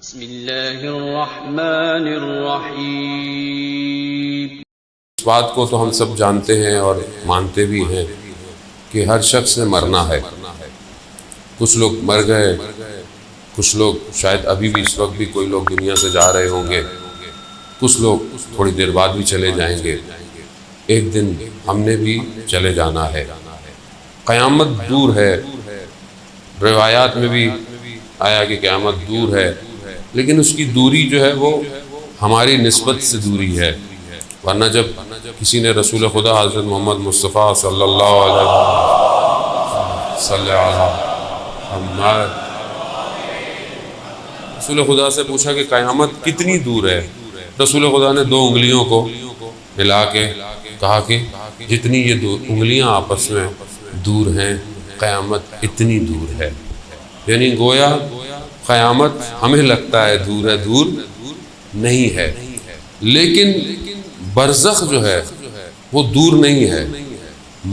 بسم اللہ الرحمن الرحیم۔ اس بات کو تو ہم سب جانتے ہیں اور مانتے بھی ہیں کہ ہر شخص نے مرنا ہے۔ کچھ لوگ مر گئے، کچھ لوگ شاید ابھی بھی اس وقت بھی کوئی لوگ دنیا سے جا رہے ہوں گے، کچھ لوگ تھوڑی دیر بعد بھی چلے جائیں گے۔ ایک دن ہم نے بھی چلے جانا ہے۔ قیامت دور ہے، روایات میں بھی آیا کہ قیامت دور ہے، لیکن اس کی دوری جو ہے وہ ہماری نسبت سے دوری ہے، ورنہ جب کسی نے رسول خدا حضرت محمد مصطفیٰ صلی اللہ علیہ وسلم رسول خدا سے پوچھا کہ قیامت کتنی دور ہے، رسول خدا نے 2 انگلیوں کو ملا کے کہا کہ جتنی یہ 2 انگلیاں آپس میں دور ہیں قیامت اتنی دور ہے۔ یعنی گویا قیامت ہمیں لگتا ہے دور نہیں ہے، لیکن برزخ جو ہے وہ دور نہیں ہے۔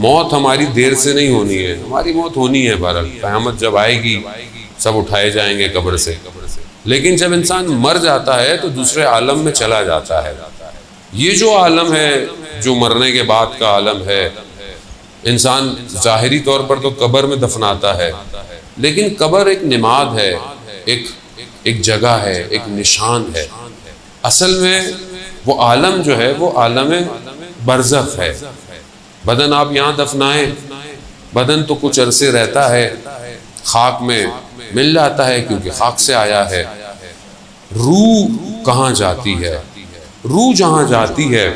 موت ہماری دیر سے نہیں ہونی ہے، ہماری موت ہونی ہے بہرحال، قیامت جب آئے گی سب اٹھائے جائیں گے قبر سے، لیکن جب انسان مر جاتا ہے تو دوسرے عالم میں چلا جاتا ہے۔ یہ جو عالم ہے، جو مرنے کے بعد کا عالم ہے، انسان ظاہری طور پر تو قبر میں دفناتا ہے، لیکن قبر ایک نماد ہے، ایک جگہ ہے، ایک نشان ہے۔ اصل میں وہ عالم جو ہے وہ عالم برزخ ہے۔ بدن آپ یہاں دفنائیں، بدن تو کچھ عرصے رہتا ہے، خاک میں مل جاتا ہے کیونکہ خاک سے آیا ہے۔ روح کہاں جاتی ہے؟ روح جہاں جاتی ہے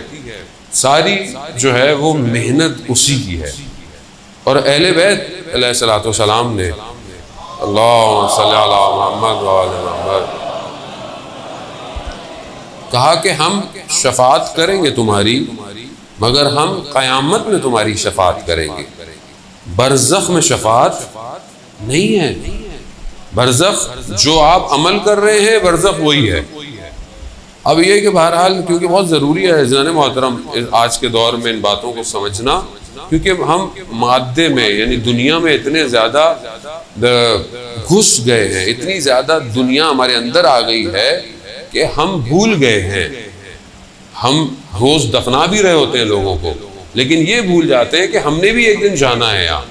ساری جو ہے وہ محنت اسی کی ہے۔ اور اہل بیت علیہ الصلوۃ والسلام نے اللہم صلی علی محمد وعلی محمد کہا کہ ہم شفاعت کریں گے تمہاری، مگر ہم قیامت میں تمہاری شفاعت کریں گے۔ برزخ میں شفاعت نہیں ہے۔ برزخ جو آپ عمل کر رہے ہیں برزخ وہی ہے۔ اب یہ کہ بہرحال کیونکہ بہت ضروری ہے عزیزان محترم آج کے دور میں ان باتوں کو سمجھنا، کیونکہ ہم مادے میں یعنی دنیا میں اتنے زیادہ گھس گئے ہیں، اتنی زیادہ دنیا ہمارے اندر آ گئی ہے کہ ہم بھول گئے ہیں۔ ہم روز دفنا بھی رہے ہوتے ہیں لوگوں کو، لیکن یہ بھول جاتے ہیں کہ ہم نے بھی ایک دن جانا ہے یہاں۔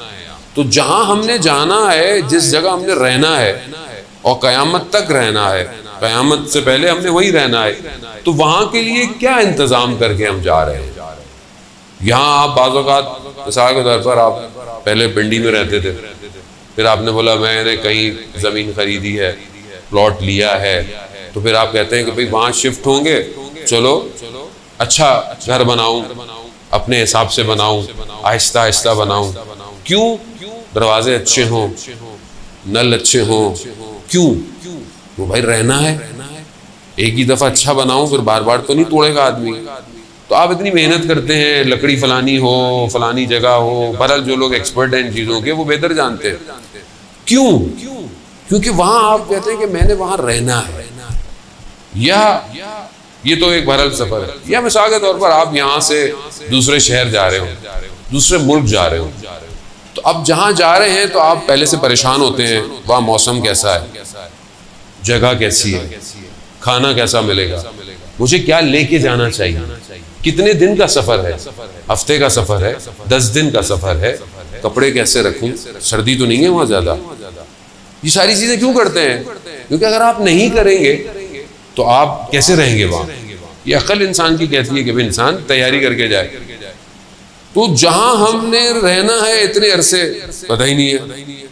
تو جہاں ہم نے جانا ہے، جس جگہ ہم نے رہنا ہے اور قیامت تک رہنا ہے، قیامت سے پہلے ہم نے وہی رہنا ہے، تو وہاں کے لیے کیا انتظام کر کے ہم جا رہے ہیں؟ یہاں آپ بعض اوقات مثال کے طور پر آپ پہلے پنڈی میں رہتے تھے، پھر آپ نے بولا میں نے کہیں زمین خریدی ہے، پلاٹ لیا ہے، تو پھر آپ کہتے ہیں کہ بھئی وہاں شفٹ ہوں گے، چلو اچھا گھر بناؤں، اپنے حساب سے بناؤں، آہستہ آہستہ بناؤں۔ کیوں؟ دروازے اچھے ہوں، نل اچھے ہوں، کیوں؟ وہ بھائی رہنا ہے، ایک ہی دفعہ اچھا بناؤں پھر بار بار تو نہیں توڑے گا آدمی۔ تو آپ اتنی محنت کرتے ہیں، لکڑی فلانی ہو، فلانی جگہ ہو، بہرحال جو لوگ ایکسپرٹ ہیں ان چیزوں کے وہ بہتر جانتے ہیں۔ کیوں؟ کیونکہ وہاں آپ کہتے ہیں کہ میں نے وہاں رہنا ہے، یا یہ تو ایک بہرحال سفر ہے، یا مثال کے طور پر آپ یہاں سے دوسرے شہر جا رہے ہو، دوسرے ملک جا رہے ہو، تو اب جہاں جا رہے ہیں تو آپ پہلے سے پریشان ہوتے ہیں، وہاں موسم کیسا ہے، جگہ کیسی ہے، کھانا کیسا ملے گا، مجھے کیا لے کے جانا چاہیے، کتنے دن کا سفر ہے، ہفتے کا سفر ہے، 10 دن کا سفر ہے، کپڑے کیسے رکھوں، سردی تو نہیں ہے وہاں زیادہ۔ یہ ساری چیزیں کیوں کرتے ہیں؟ کیونکہ اگر آپ نہیں کریں گے تو آپ کیسے رہیں گے وہاں؟ یہ عقل انسان کی کہتی ہے کہ بھی انسان تیاری کر کے جائے۔ تو جہاں ہم نے رہنا ہے اتنے عرصے پتہ ہی نہیں ہے۔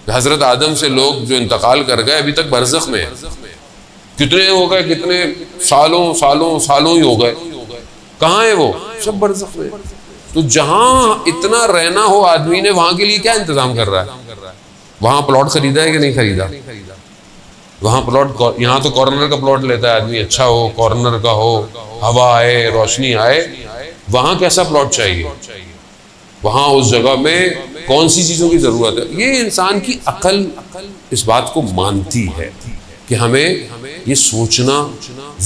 حضرت آدم سے لوگ جو انتقال کر گئے ابھی تک برزخ میں ہیں، کتنے ہو گئے، کتنے سالوں ہی ہو گئے، کہاں ہیں وہ؟ سب برزخ میں۔ تو جہاں اتنا رہنا ہو آدمی نے وہاں کے لیے کیا انتظام کر رہا ہے؟ وہاں پلاٹ خریدا ہے کہ نہیں خریدا؟ وہاں پلاٹ، یہاں تو کارنر کا پلاٹ لیتا ہے آدمی، اچھا ہو، کارنر کا ہو، ہوا آئے، روشنی آئے۔ وہاں کیسا پلاٹ چاہیے؟ وہاں اس جگہ میں کون سی چیزوں کی ضرورت ہے؟ یہ انسان کی عقل اس بات کو مانتی ہے کہ ہمیں یہ سوچنا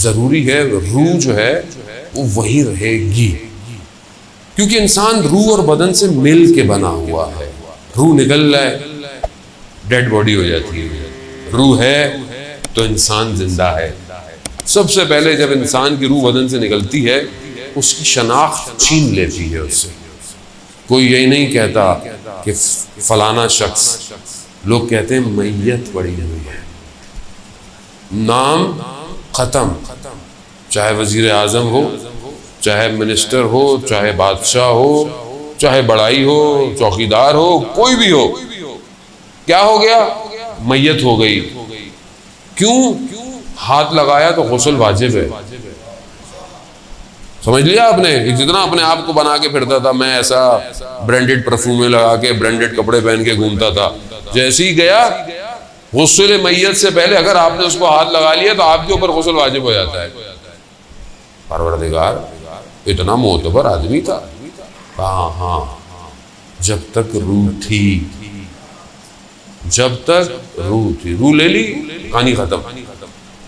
ضروری ہے۔ روح جو ہے وہ وہی رہے گی، کیونکہ انسان روح اور بدن سے مل کے بنا ہوا ہے۔ روح نکل رہا ہے، ڈیڈ باڈی ہو جاتی ہے، روح ہے تو انسان زندہ ہے۔ سب سے پہلے جب انسان کی روح بدن سے نکلتی ہے اس کی شناخت چھین لیتی ہے اس سے۔ کوئی یہی نہیں کہتا کہ فلانا شخص، لوگ کہتے ہیں میت پڑی ہوئی ہے، نام ختم، چاہے وزیر اعظم ہو، چاہے منسٹر ہو، چاہے بادشاہ ہو، چاہے بڑائی ہو، چوکیدار ہو، کوئی بھی ہو، کیا ہو گیا؟ میت ہو گئی۔ کیوں؟ ہاتھ لگایا تو غسل واجب ہے۔ سمجھ لیا آپ نے؟ جتنا اپنے آپ کو بنا کے پھرتا تھا میں ایسا برانڈڈ پرفیومیں لگا کے برانڈڈ کپڑے پہن کے گھومتا تھا، جیسے ہی گیا غسل میت سے پہلے اگر آپ نے اس کو ہاتھ لگا لیا تو آپ کے اوپر غسل واجب ہو جاتا ہے۔ پروردگار اتنا معتبر آدمی تھا، ہاں جب تک روح تھی، جب تک روح تھی، روح لے لی کہانی ختم۔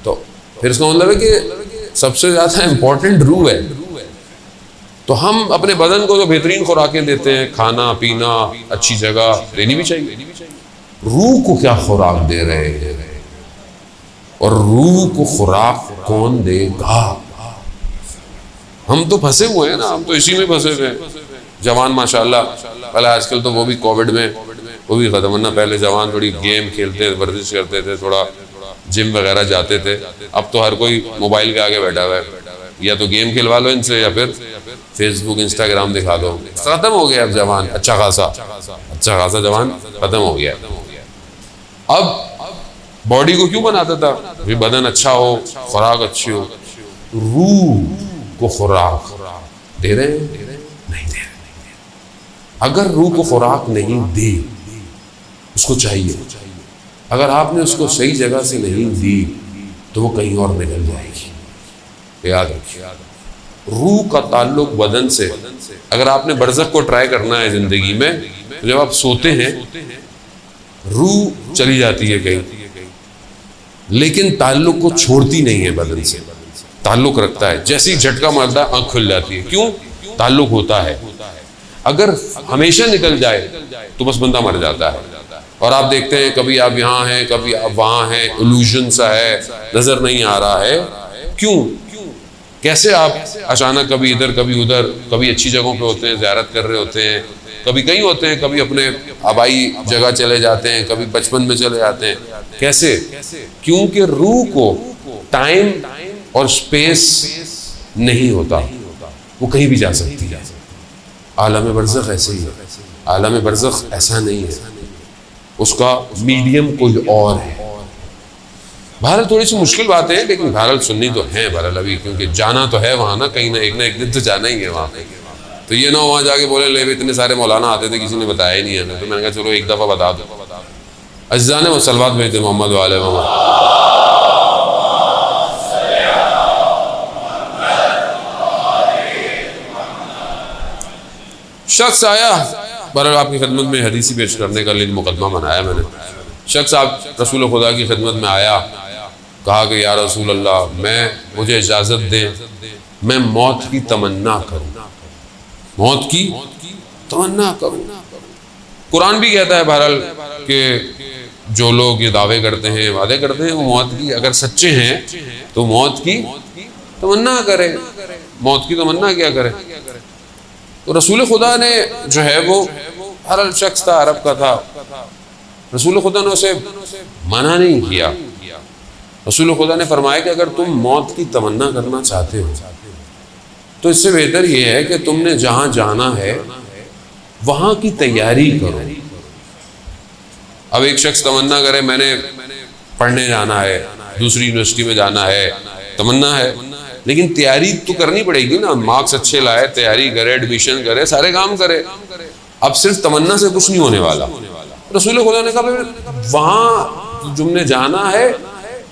تو پھر اس کا مطلب ہے کہ سب سے زیادہ امپورٹنٹ روح ہے۔ تو ہم اپنے بدن کو جو بہترین خوراکیں دیتے ہیں، کھانا پینا، اچھی جگہ دینی بھی چاہیے۔ روح کو کیا خوراک دے رہے ہیں اور روح کو خوراک کون دے گا؟ ہم تو پھنسے ہوئے ہیں نا، ہم تو اسی میں پھنسے ہوئے ہیں۔ جوان ماشاءاللہ، پہلے آج کل تو وہ بھی کووڈ میں وہ بھی ختم، ورنہ پہلے جوان تھوڑی گیم کھیلتے، ورزش کرتے تھے، تھوڑا جم وغیرہ جاتے تھے۔ اب تو ہر کوئی موبائل کے آگے بیٹھا ہوا ہے، یا تو گیم کھلوا لو ان سے یا پھر فیس بک انسٹاگرام دکھا دو۔ ختم ہو گیا اب جوان، اچھا خاصا جوان ختم ہو گیا۔ اب باڈی کو کیوں بناتا تھا؟ بدن اچھا ہو، خوراک اچھی ہو۔ روح کو خوراک دے رہے ہیں؟ نہیں دے رہے۔ اگر روح کو خوراک نہیں دی، اس کو چاہیے، اگر آپ نے اس کو صحیح جگہ سے نہیں دی تو وہ کہیں اور نکل جائے گی۔ یاد رکھیے، روح کا تعلق بدن سے۔ اگر آپ نے برزخ کو ٹرائی کرنا ہے زندگی میں، تو جب آپ سوتے ہیں روح چلی جاتی ہے کہیں، لیکن تعلق کو چھوڑتی نہیں ہے، بدن سے تعلق رکھتا ہے۔ جیسے ہی جھٹکا مارتا ہے آنکھ کھل جاتی ہے، کیوں؟ تعلق ہوتا ہے۔ اگر ہمیشہ نکل جائے تو بس بندہ مر جاتا ہے۔ اور آپ دیکھتے ہیں کبھی آپ یہاں ہیں، کبھی آپ وہاں ہیں، illusion سا ہے، نظر نہیں آ رہا ہے۔ کیوں؟ کیسے آپ اچانک کبھی ادھر کبھی ادھر، کبھی اچھی جگہوں پہ ہوتے ہیں، زیارت کر رہے ہوتے ہیں، کبھی کہیں ہوتے ہیں، کبھی اپنے آبائی جگہ چلے جاتے ہیں، کبھی بچپن میں چلے جاتے ہیں۔ کیسے؟ کیونکہ روح کو ٹائم اور سپیس نہیں ہوتا، وہ کہیں بھی جا سکتی ہے۔ عالم برزخ ایسے ہی ہے، عالم برزخ ایسا نہیں ہے، اس کا میڈیم کوئی اور ہے۔ بہرحال تھوڑی سی مشکل بات ہے، لیکن بہرحال سننی تو ہے بہرحال ابھی، کیونکہ جانا تو ہے وہاں نا، کہیں نہ ایک دن تو جانا ہی ہے وہاں پہ۔ تو یہ نہ وہاں جا کے بولے لے اتنے سارے مولانا آتے تھے، کسی نے بتایا ہی نہیں ہے، تو میں نے کہا چلو ایک دفعہ بتا دو۔ عزیزان و صلوات بھیجتے محمد و آل محمد۔ شخص آیا، بہرحال آپ کی خدمت میں حدیثی پیش کرنے کا لیے مقدمہ بنایا میں نے۔ شخص آپ رسول خدا کی خدمت میں آیا، کہا کہ یا رسول اللہ مجھے اجازت دیں میں موت کی تمنا کروں، موت کی تمنا کروں۔ قرآن بھی کہتا ہے بہرحال کہ جو لوگ یہ دعوے کرتے ہیں، وعدے کرتے ہیں، وہ موت کی اگر سچے ہیں تو موت کی تمنا کرے۔ موت کی تمنا کیا کرے؟ تو رسول خدا نے جو ہے وہ ہر شخص تھا، عرب کا تھا، رسول خدا نے اسے منع نہیں کیا۔ رسول خدا نے فرمایا کہ اگر تم موت کی تمنا کرنا چاہتے ہو تو اس سے بہتر یہ ہے کہ تم نے جہاں جانا ہے وہاں کی تیاری کرو۔ اب ایک شخص تمنا کرے میں نے پڑھنے جانا ہے، دوسری یونیورسٹی میں جانا ہے، تمنا ہے، لیکن تیاری تو کرنی پڑے گی نا، مارکس اچھے لائے، تیاری کرے، ایڈمیشن کرے، سارے کام کرے۔ اب صرف تمنا سے کچھ نہیں ہونے والا۔ رسول خدا نے کہا وہاں تم نے جانا ہے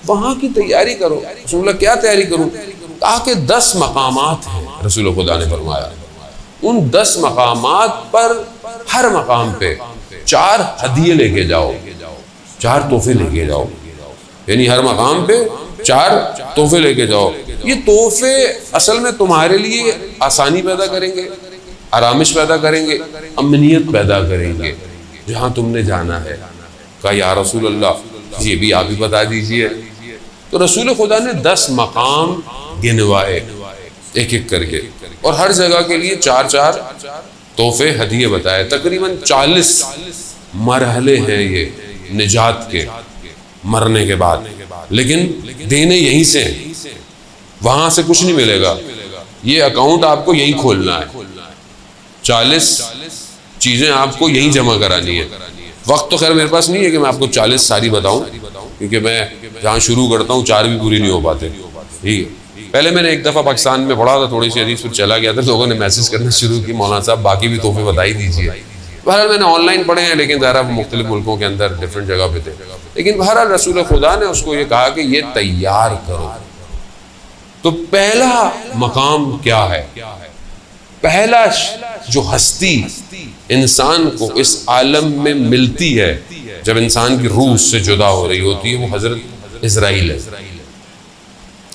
وہاں کی تیاری کرو۔ رسول اللہ کیا تیاری کروں؟ کہا کہ 10 مقامات ہیں، رسول خدا نے فرمایا ان 10 مقامات پر ہر مقام پہ 4 ہدیے لے کے جاؤ، 4 تحفے لے کے جاؤ، یعنی ہر مقام پہ 4 تحفے لے کے جاؤ۔ یہ تحفے اصل میں تمہارے لیے آسانی پیدا کریں گے، آرامش پیدا کریں گے، امنیت پیدا کریں گے جہاں تم نے جانا ہے۔ کہا یا رسول اللہ یہ بھی آپ ہی بتا دیجئے۔ تو رسول خدا نے 10 مقام گنوائے ایک ایک کر کے، اور ہر جگہ کے لیے 4 تحفے ہدیے بتائے. تقریباً 40 مرحلے ہیں یہ نجات کے مرنے کے بعد، لیکن دینے یہیں سے ہیں، وہاں سے کچھ نہیں ملے گا. یہ اکاؤنٹ آپ کو یہیں کھولنا ہے، 40 چیزیں آپ کو یہیں جمع کرانی ہے. وقت تو خیر میرے پاس نہیں ہے کہ میں آپ کو 40 ساری بتاؤں، کیونکہ میں جہاں شروع کرتا ہوں 4 بھی پوری نہیں ہو پاتے. ٹھیک ہے، پہلے میں نے ایک دفعہ پاکستان میں پڑھا تھا، تھوڑی سی حدیث پھر چلا گیا تھا، لوگوں نے میسج کرنا شروع کی مولانا صاحب باقی بھی تحفے بتا ہی دیجیے. بہرحال میں نے آن لائن پڑھے ہیں، لیکن ظاہر مختلف ملکوں کے اندر ڈفرینٹ جگہ پہ تھے. لیکن بہرحال رسول خدا نے اس کو یہ کہا کہ یہ تیار کرو. تو پہلا مقام کیا ہے؟ پہلا جو ہستی انسان کو اس عالم میں ملتی ہے جب انسان کی روح سے جدا ہو رہی ہوتی ہے، وہ حضرت اسرائیل ہے.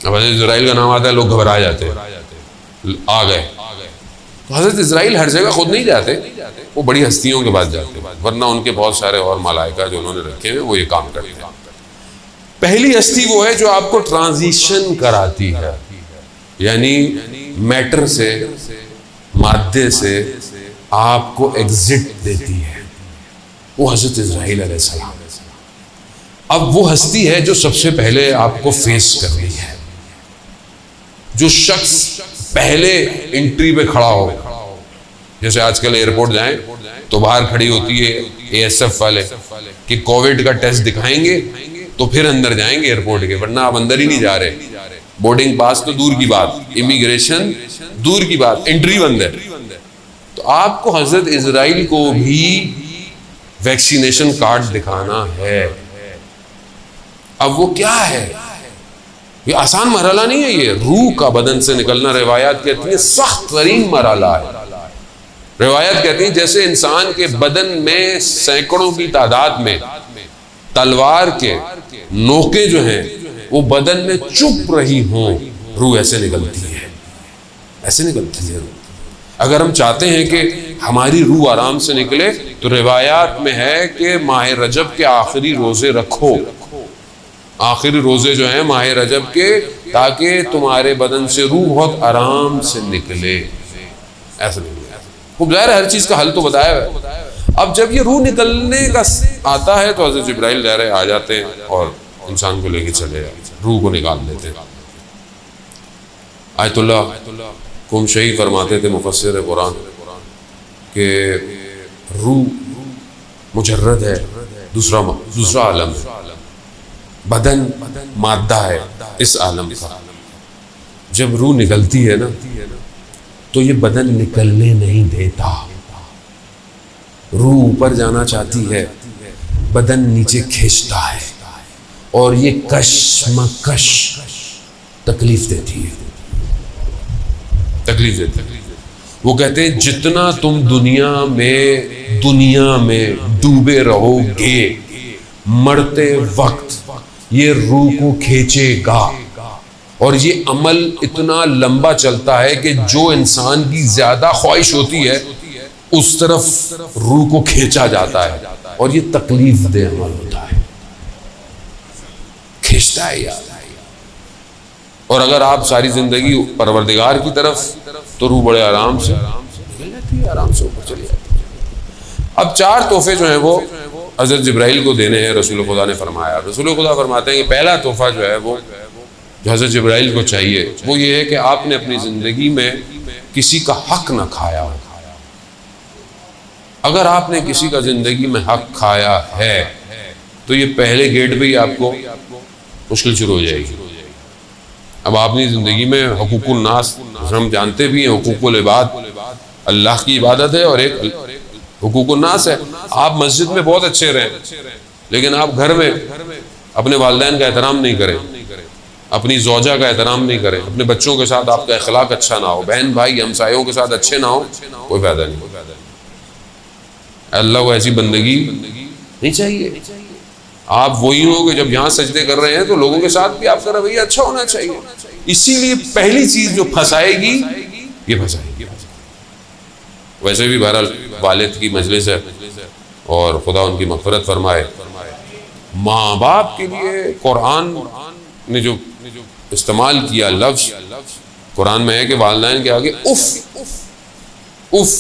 اب حضرت اسرائیل کا نام آتا ہے لوگ گھبرا جاتے ہیں، آ گئے. تو حضرت اسرائیل ہر جگہ خود نہیں جاتے، وہ بڑی ہستیوں کے پاس جاتے ہیں، ورنہ ان کے بہت سارے اور ملائکہ جو انہوں نے رکھے ہیں وہ یہ کام کرتے ہیں. پہلی ہستی وہ ہے جو آپ کو ٹرانزیشن کراتی ہے، یعنی میٹر سے، مادے سے آپ کو ایگزٹ دیتی ہے، وہ حضرت اسرائیل علیہ السلام. اب وہ ہستی ہے جو سب سے پہلے آپ کو فیس کر رہی ہے. جو شخص پہلے انٹری پہ کھڑا ہو، جیسے آج کل ایئرپورٹ جائیں تو باہر کھڑی ہوتی ہے ASF والے کہ کووڈ کا ٹیسٹ دکھائیں گے تو پھر اندر جائیں گے ایئرپورٹ کے، ورنہ آپ اندر ہی نہیں جا رہے. بورڈنگ پاس تو دور کی بات، امیگریشن دور کی بات، انٹری بند ہے. تو آپ کو حضرت اسرائیل کو بھی ویکسینیشن کارڈ دکھانا ہے. اب وہ کیا ہے؟ یہ آسان مرحلہ نہیں ہے، یہ روح کا بدن سے نکلنا روایات کہتی ہیں سخت ترین مرحلہ ہے. روایت کہتی ہیں جیسے انسان کے بدن میں سینکڑوں کی تعداد میں تلوار کے نوکیں جو ہیں وہ بدن میں چپ رہی ہوں، روح ایسے نکلتی ہے، ایسے نکلتی ہے روح. اگر ہم چاہتے ہیں کہ ہماری روح آرام سے نکلے تو روایات میں ہے کہ ماہ رجب کے آخری روزے رکھو، آخری روزے جو ہیں ماہ رجب کے، تاکہ تمہارے بدن سے روح بہت آرام سے نکلے. ایسا نہیں، خوب ظاہر ہے ہر چیز کا حل تو بتایا ہے. اب جب یہ روح نکلنے کا آتا ہے تو حضرت جبرائیل ظاہر ہے آ جاتے ہیں اور انسان کو لے کے چلے جاتے ہیں، روح کو نکال دیتے ہیں. آیت اللہ قمشی فرماتے تھے مفسر قرآن کہ روح مجرد ہے، دوسرا عالم ہے، بدن مادہ ہے اس عالم کا. جب روح نکلتی ہے نا تو یہ بدن نکلنے نہیں دیتا. روح اوپر جانا چاہتی ہے، بدن نیچے کھینچتا ہے، اور یہ کشمکش تکلیف دیتی ہے، تکلیف دیتی ہے. وہ کہتے ہیں جتنا تم دنیا میں ڈوبے رہو گے، مرتے وقت یہ روح کو کھینچے گا. اور یہ عمل اتنا لمبا چلتا ہے کہ جو انسان کی زیادہ خواہش ہوتی ہے اس طرف روح کو کھینچا جاتا ہے، اور یہ تکلیف دہ عمل ہوتا ہے، کھینچتا ہے یاد. اور اگر آپ ساری زندگی پروردگار کی طرف تو روح بڑے آرام سے نکل جاتی ہے، آرام سے اوپر چلی جاتی ہے. اب 4 تحفے جو ہیں وہ حضرت جبرائیل کو دینے ہیں. رسول خدا نے فرمایا، رسول خدا فرماتے ہیں کہ پہلا تحفہ جو ہے وہ جو حضرت جبرائیل کو چاہیے وہ یہ ہے کہ آپ نے اپنی زندگی میں کسی کا حق نہ کھایا ہو. اگر آپ نے کسی کا زندگی میں حق کھایا ہے تو یہ پہلے گیٹ پہ ہی آپ کو مشکل شروع ہو جائے گی. اب آپ نے زندگی میں حقوق الناس، ہم جانتے بھی ہیں حقوق العباد اللہ کی عبادت ہے اور ایک حقوق الناس ہے. آپ مسجد میں بہت اچھے رہیں لیکن آپ گھر میں اپنے والدین کا احترام نہیں کریں، اپنی زوجہ کا احترام نہیں کریں، اپنے بچوں کے ساتھ آپ کا اخلاق اچھا نہ ہو، بہن بھائی ہمسایوں کے ساتھ اچھے نہ ہو، کوئی فائدہ نہیں. اللہ کو ایسی بندگی نہیں چاہیے. آپ وہی ہو کہ جب یہاں سجدے کر رہے ہیں تو لوگوں کے ساتھ بھی آپ کا رویہ اچھا ہونا چاہیے. اسی لیے پہلی چیز جو پھنسائے گی یہ پھنسائے گی. ویسے بھی بہرحال والد کی مجلس ہے اور خدا ان کی مغفرت فرمائے. ماں باپ کے لیے قرآن نے جو استعمال کیا لفظ قرآن میں ہے کہ والدین کے آگے اف اف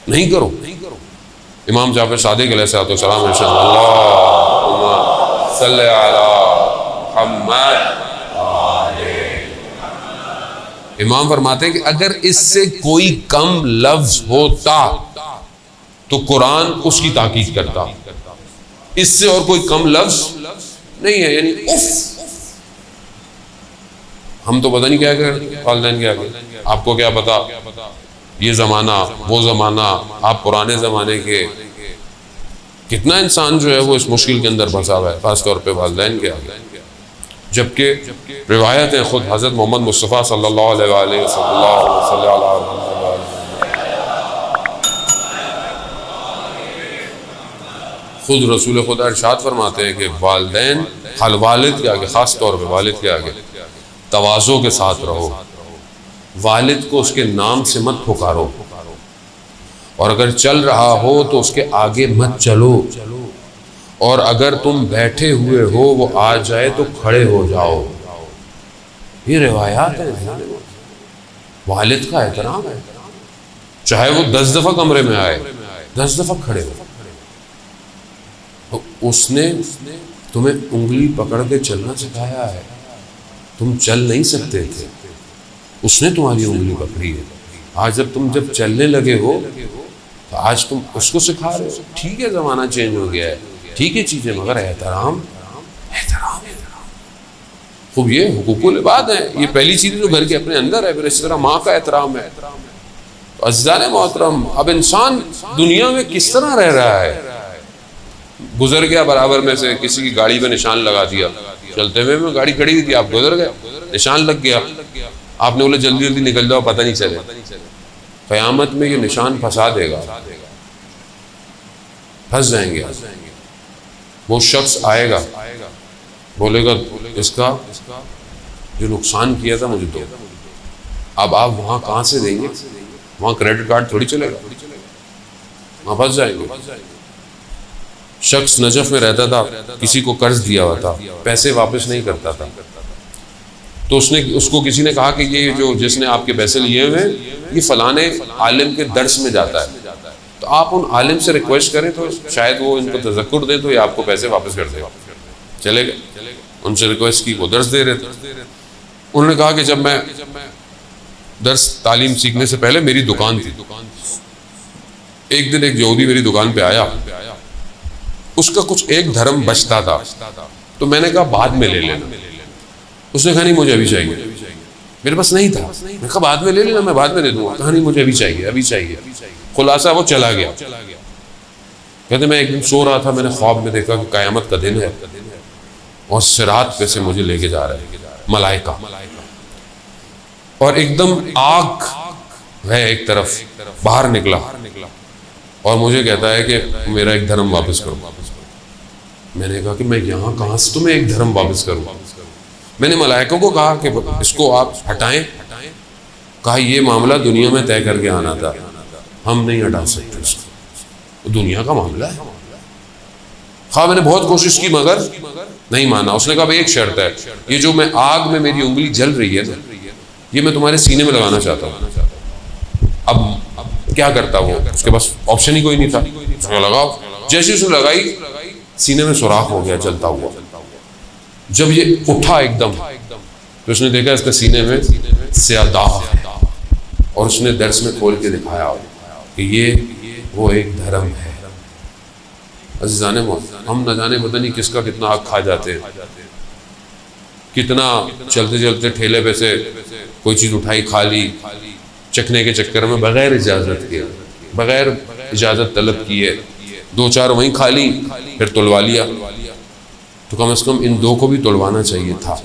نہیں کرو. امام جعفر صادق علیہ السلام ارشاد اللہم صلی علی محمد. امام فرماتے ہیں کہ اگر اس سے کوئی کم لفظ ہوتا تو قرآن اس کی تاکید کرتا. اس سے اور کوئی کم لفظ نہیں ہے. یعنی اف ہم تو پتہ نہیں کیا کہ والدین کے آگے. آپ کو کیا پتا یہ زمانہ وہ زمانہ آپ پرانے زمانے کے. کتنا انسان جو ہے وہ اس مشکل کے اندر پھنسا ہوا ہے خاص طور پہ والدین کے آگے. جبکہ روایتیں خود حضرت محمد مصطفیٰ صلی اللہ علیہ وآلہ وسلم خود رسول خدا ارشاد فرماتے ہیں کہ والدین والد کے آگے خاص طور پہ والد کے آگے تواضع کے ساتھ رہو. والد کو اس کے نام سے مت پکارو اور اگر چل رہا ہو تو اس کے آگے مت چلو اور اگر تم بیٹھے ہوئے ہو وہ آ جائے تو کھڑے ہو جاؤ. یہ روایات ہیں. والد کا احترام ہے. چاہے وہ 10 دفعہ کمرے میں آئے 10 دفعہ کھڑے ہو. اس نے تمہیں انگلی پکڑ کے چلنا سکھایا ہے. تم چل نہیں سکتے تھے اس نے تمہاری انگلی پکڑی ہے. آج جب چلنے لگے ہو تو آج تم اس کو سکھا رہے ہو. ٹھیک ہے زمانہ چینج ہو گیا ہے ٹھیک ہے چیزیں مگر احترام خوب. یہ حقوق العباد ہیں. یہ پہلی چیز جو گھر کے اپنے اندر ہے. پھر اس طرح ماں کا احترام ہے. عزیزان محترم اب انسان دنیا میں کس طرح رہ رہا ہے. گزر گیا برابر میں سے کسی کی گاڑی میں نشان لگا دیا. چلتے ہوئے میں گاڑی کھڑی تھی آپ گزر گئے نشان لگ گیا. آپ نے بولے جلدی جلدی نکل جاؤ پتہ نہیں چلے. قیامت میں یہ نشان پھنسا دے گا. پھنس جائیں گے. وہ شخص آئے گا بولے گا اس کا جو نقصان کیا تھا مجھے دو. اب آپ وہاں کہاں سے دیں گے. وہاں کریڈٹ کارڈ تھوڑی چلے گا. وہاں پھنس جائیں گے. شخص نجف میں رہتا تھا کسی کو قرض دیا ہوا تھا پیسے واپس نہیں کرتا تھا تو اس کو کسی نے کہا کہ یہ جو جس نے آپ کے پیسے لیے ہوئے ہیں یہ فلانے عالم کے درس میں جاتا ہے تو آپ ان عالم سے ریکویسٹ کریں تو شاید وہ ان کو تذکر دیں تو یہ آپ کو پیسے واپس کر دے. چلے گئے ان سے ریکویسٹ کی. وہ درس دے رہے تھے. انہوں نے کہا کہ جب میں درس تعلیم سیکھنے سے پہلے میری دکان تھی. ایک دن ایک یہودی میری دکان پہ آیا. اس کا کچھ ایک دھرم بچتا تھا تو میں نے کہا بعد میں لے لینا. اس نے کہا نہیں مجھے ابھی چاہیے. میرے پاس نہیں تھا. میں کہا بعد میں لے لینا میں بعد میں دے دوں گا. کہا نہیں مجھے ابھی چاہیے ابھی چاہیے. خلاصہ وہ چلا گیا. کہتے میں ایک دن سو رہا تھا میں نے خواب میں دیکھا کہ قیامت کا دن ہے اور صراط پہ سے مجھے لے کے جا رہے ہیں ملائکہ اور ایک دم آگ ہے ایک طرف باہر نکلا اور مجھے کہتا ہے کہ میرا ایک دھرم واپس کرو. میں نے کہا کہ میں یہاں کہاں سے تمہیں ایک دھرم واپس کروں. میں نے ملائکوں کو کہا کہ اس کو آپ ہٹائیں. کہا یہ معاملہ دنیا میں طے کر کے آنا تھا ہم نہیں ہٹا سکتے اس کو. دنیا کا معاملہ ہے. خواہ میں نے بہت کوشش کی مگر نہیں مانا. اس نے کہا ایک شرط ہے یہ جو میں آگ میں میری انگلی جل رہی ہے یہ میں تمہارے سینے میں لگانا چاہتا ہوں. اب کیا کرتا وہ اس کے پاس آپشن ہی کوئی نہیں تھا. اس نے لگاؤ. جیسے اس نے لگائی سینے میں سوراخ ہو گیا جلتا ہوا. جب یہ اٹھا ایک دم تو اس نے دیکھا اس کے سینے میں سیاہ داغ اور اس نے درس میں کھول کے دکھایا کہ یہ وہ ایک دھرم ہے. عزیزان ہم نہ جانے پتہ نہیں کس کا کتنا آگ کھا جاتے ہیں. کتنا چلتے چلتے ٹھیلے پہ سے کوئی چیز اٹھائی کھا لی چکھنے کے چکر میں بغیر اجازت کے بغیر اجازت طلب کیے 2-4 وہیں کھا لی پھر تلوا لیا. تو کم از کم ان 2 کو بھی تلوانا چاہیے تھا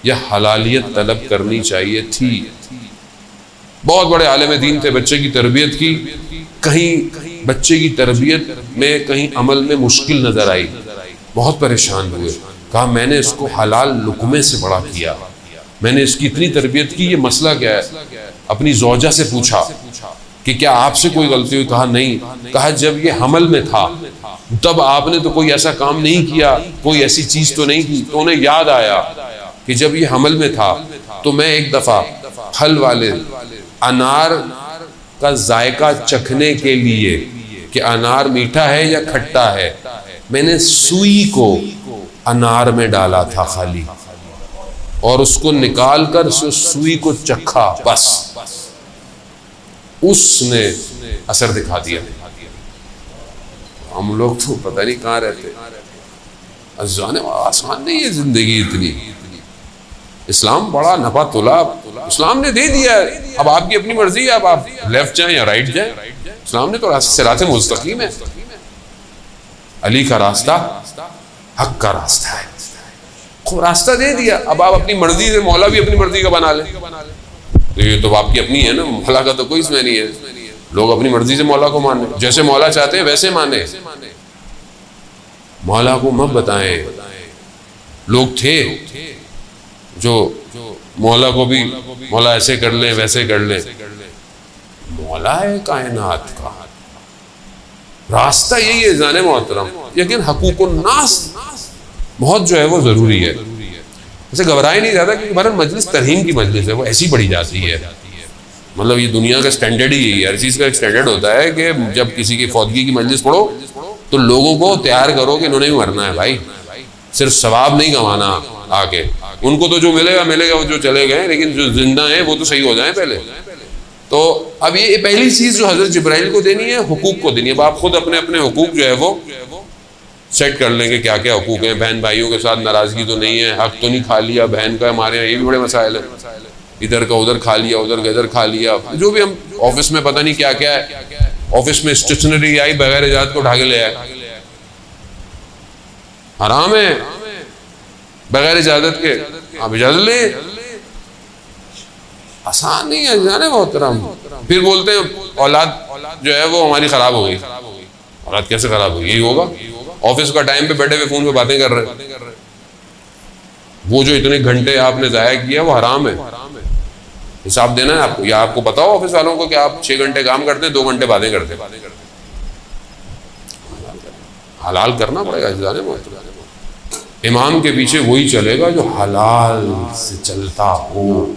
یا حلالیت طلب کرنی چاہیے تھی. بہت بڑے عالم دین تھے. بچے کی تربیت کی کہیں بچے کی تربیت میں کہیں عمل میں مشکل نظر آئی. بہت پریشان ہوئے. کہا میں نے اس کو حلال لقمے سے بڑا کیا. میں نے اس کی اتنی تربیت کی یہ مسئلہ کیا ہے. اپنی زوجہ سے پوچھا کہ کیا آپ سے کوئی غلطی ہوئی. کہا نہیں. کہا جب یہ حمل میں تھا تب آپ نے تو کوئی ایسا کام نہیں کیا، کوئی ایسی چیز تو نہیں کی، تو انہیں یاد آیا کہ جب یہ حمل میں تھا تو میں ایک دفعہ پھل والے انار کا ذائقہ چکھنے کے لیے کہ انار میٹھا ہے یا کھٹا ہے، میں نے سوئی کو انار میں ڈالا تھا خالی، اور اس کو نکال کر سوئی کو چکھا، بس اس نے اثر دکھا دیا۔ ہم لوگ تو پتہ نہیں کہاں رہتے، آسان نہیں ہے زندگی اتنی۔ اسلام بڑا نپا تلا، اسلام نے دے دیا ہے، اب آپ کی اپنی مرضی ہے، اب آپ لیفٹ جائیں یا رائٹ جائیں۔ اسلام نے تو صراط مستقیم ہے، علی کا راستہ حق کا راستہ ہے، راستہ دے دیا، اب آپ اپنی مرضی سے، مولا بھی اپنی مرضی کا بنا لیں، تو یہ تو آپ کی اپنی ہے نا، مولا کا تو کوئی اس میں نہیں ہے۔ لوگ اپنی مرضی سے مولا کو مانیں، جیسے مولا چاہتے ہیں ویسے مانیں، مولا کو مت بتائیں۔ لوگ تھے جو مولا کو بھی مولا ایسے کر لیں ویسے کر لیں، مولا ہے کائنات کا، راستہ یہی ہے جانے محترم۔ لیکن حقوق الناس بہت جو ہے وہ ضروری ہے، اسے گھبرائے نہیں جاتا، کیونکہ ہمارا مجلس ترہیم کی مجلس ہے، وہ ایسی پڑھی جاتی ہے، مطلب یہ دنیا کا سٹینڈرڈ ہی ہے، ہر چیز کا ایک سٹینڈرڈ ہوتا ہے کہ جب کسی کی فوتگی کی مجلس پڑھو تو لوگوں کو تیار کرو کہ انہوں نے بھی مرنا ہے بھائی، صرف ثواب نہیں کمانا آ کے، ان کو تو جو ملے گا ملے گا، وہ جو چلے گئے، لیکن جو زندہ ہیں وہ تو صحیح ہو جائیں پہلے۔ تو اب یہ پہلی چیز جو حضرت جبرائیل کو دینی ہے، حقوق کو دینی ہے۔ اب آپ خود اپنے اپنے حقوق جو ہے وہ سیٹ کر لیں گے، کیا کیا حقوق ہیں، بہن بھائیوں کے ساتھ ناراضگی تو نہیں ہے، حق تو نہیں کھا لیا بہن کا، ہمارے یہاں یہ بھی بڑے مسائل ہیں، ادھر کا ادھر کھا لیا، ادھر کا ادھر کھا لیا، جو بھی ہم آفس میں پتہ نہیں کیا کیا ہے، آفس میں اسٹیشنری آئی بغیر اجازت کو اٹھا کے لے آئے، حرام ہے بغیر اجازت کے، آپ اجازت لیں، آسان نہیں ہے جانے محترم۔ پھر بولتے ہیں اولاد جو ہے وہ ہماری خراب ہو گئی، اولاد کیسے خراب ہوگی؟ یہی ہوگا، آفس کا ٹائم پہ بیٹھے ہوئے فون پہ باتیں کر رہے، وہ جو اتنے گھنٹے آپ نے ضائع کیا وہ حرام ہے، حساب دینا ہے آپ کو، یا آپ کو بتاؤ آفس والوں کو کہ آپ 6 گھنٹے کام کرتے ہیں، 2 گھنٹے باتیں کرتے ہیں، حلال کرنا پڑے گا جانے محترم۔ امام کے پیچھے وہی چلے گا جو حلال سے چلتا ہو،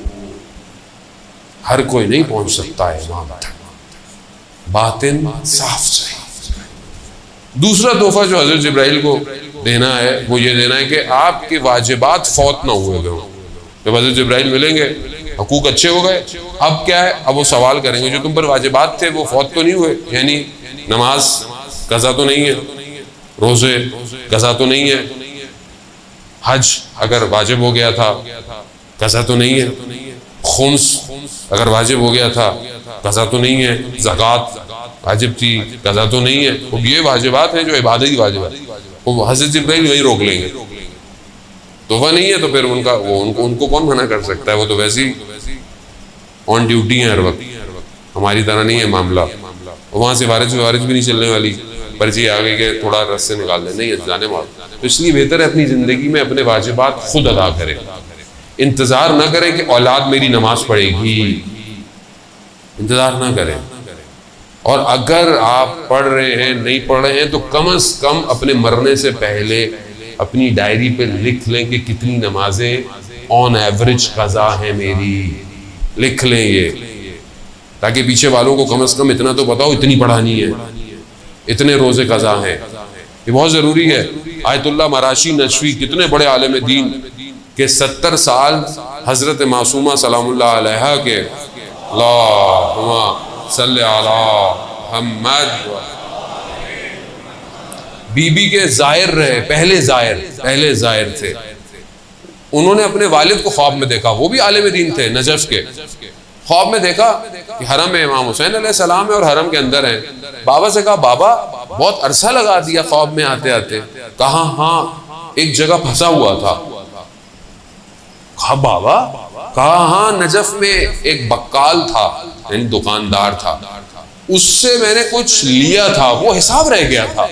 ہر کوئی نہیں پہنچ سکتا ہے امام تک، باطن صاف چاہیے۔ دوسرا تحفہ جو حضرت جبرائیل کو دینا ہے وہ یہ دینا ہے کہ آپ کے واجبات فوت نہ ہوئے گئے ہوں۔ جب حضرت جبرائیل ملیں گے، حقوق اچھے ہو گئے، اب کیا ہے، اب وہ سوال کریں گے جو تم پر واجبات تھے وہ فوت تو نہیں ہوئے، یعنی نماز قضا تو نہیں ہے، روزے قضا تو نہیں ہے، حج اگر واجب ہو گیا تھا قضا تو نہیں ہے، خمس اگر واجب ہو گیا تھا قضا تو نہیں ہے، زکوٰۃ واجب تھی قضا تو نہیں ہے۔ اب یہ واجبات ہیں جو عبادتی واجبات، وہ حضرت جبرائیل وہی روک لیں گے، تحفہ نہیں ہے تو پھر ان کو کون منع کر سکتا ہے، وہ تو ویسے ہی آن ڈیوٹی ہیں ہر وقت، ہماری طرح نہیں ہے معاملہ، وہاں سے وارث بھی نہیں چلنے والی، پرچی آ گئی کہ تھوڑا رس سے نکال دیں، نہیں جانے مال۔ تو اس لیے بہتر ہے اپنی زندگی میں اپنے واجبات خود ادا کریں، انتظار نہ کریں کہ اولاد میری نماز پڑھے گی، انتظار نہ کریں، اور اگر آپ پڑھ رہے ہیں نہیں پڑھ رہے ہیں تو کم از کم اپنے مرنے سے پہلے اپنی ڈائری پہ لکھ لیں کہ کتنی نمازیں آن ایوریج قضا ہیں میری، لکھ لیں یہ، تاکہ پیچھے والوں کو کم از کم اتنا تو بتاؤ اتنی پڑھانی ہے، اتنے روزے قضا ہیں، یہ بہت ضروری ہے۔ آیت اللہ مراشی نشوی کتنے بڑے عالم دین کہ 70 سال حضرت معصومہ سلام اللہ علیہا کے اللہم صلی علی محمد بی بی کے زائر رہے، پہلے زائر تھے، انہوں نے اپنے والد کو خواب میں دیکھا، وہ بھی عالم دین تھے نجف کے، خواب میں دیکھا کہ حرم میں امام حسین علیہ السلام ہے اور حرم کے اندر ہیں، بابا سے کہا بابا بہت عرصہ لگا دیا خواب میں آتے آتے، کہا ہاں ایک جگہ پھنسا ہوا تھا، کہا بابا، کہا ہاں نجف میں ایک بکال تھا، یعنی دکاندار تھا، اس سے میں نے کچھ لیا تھا، وہ حساب رہ گیا تھا،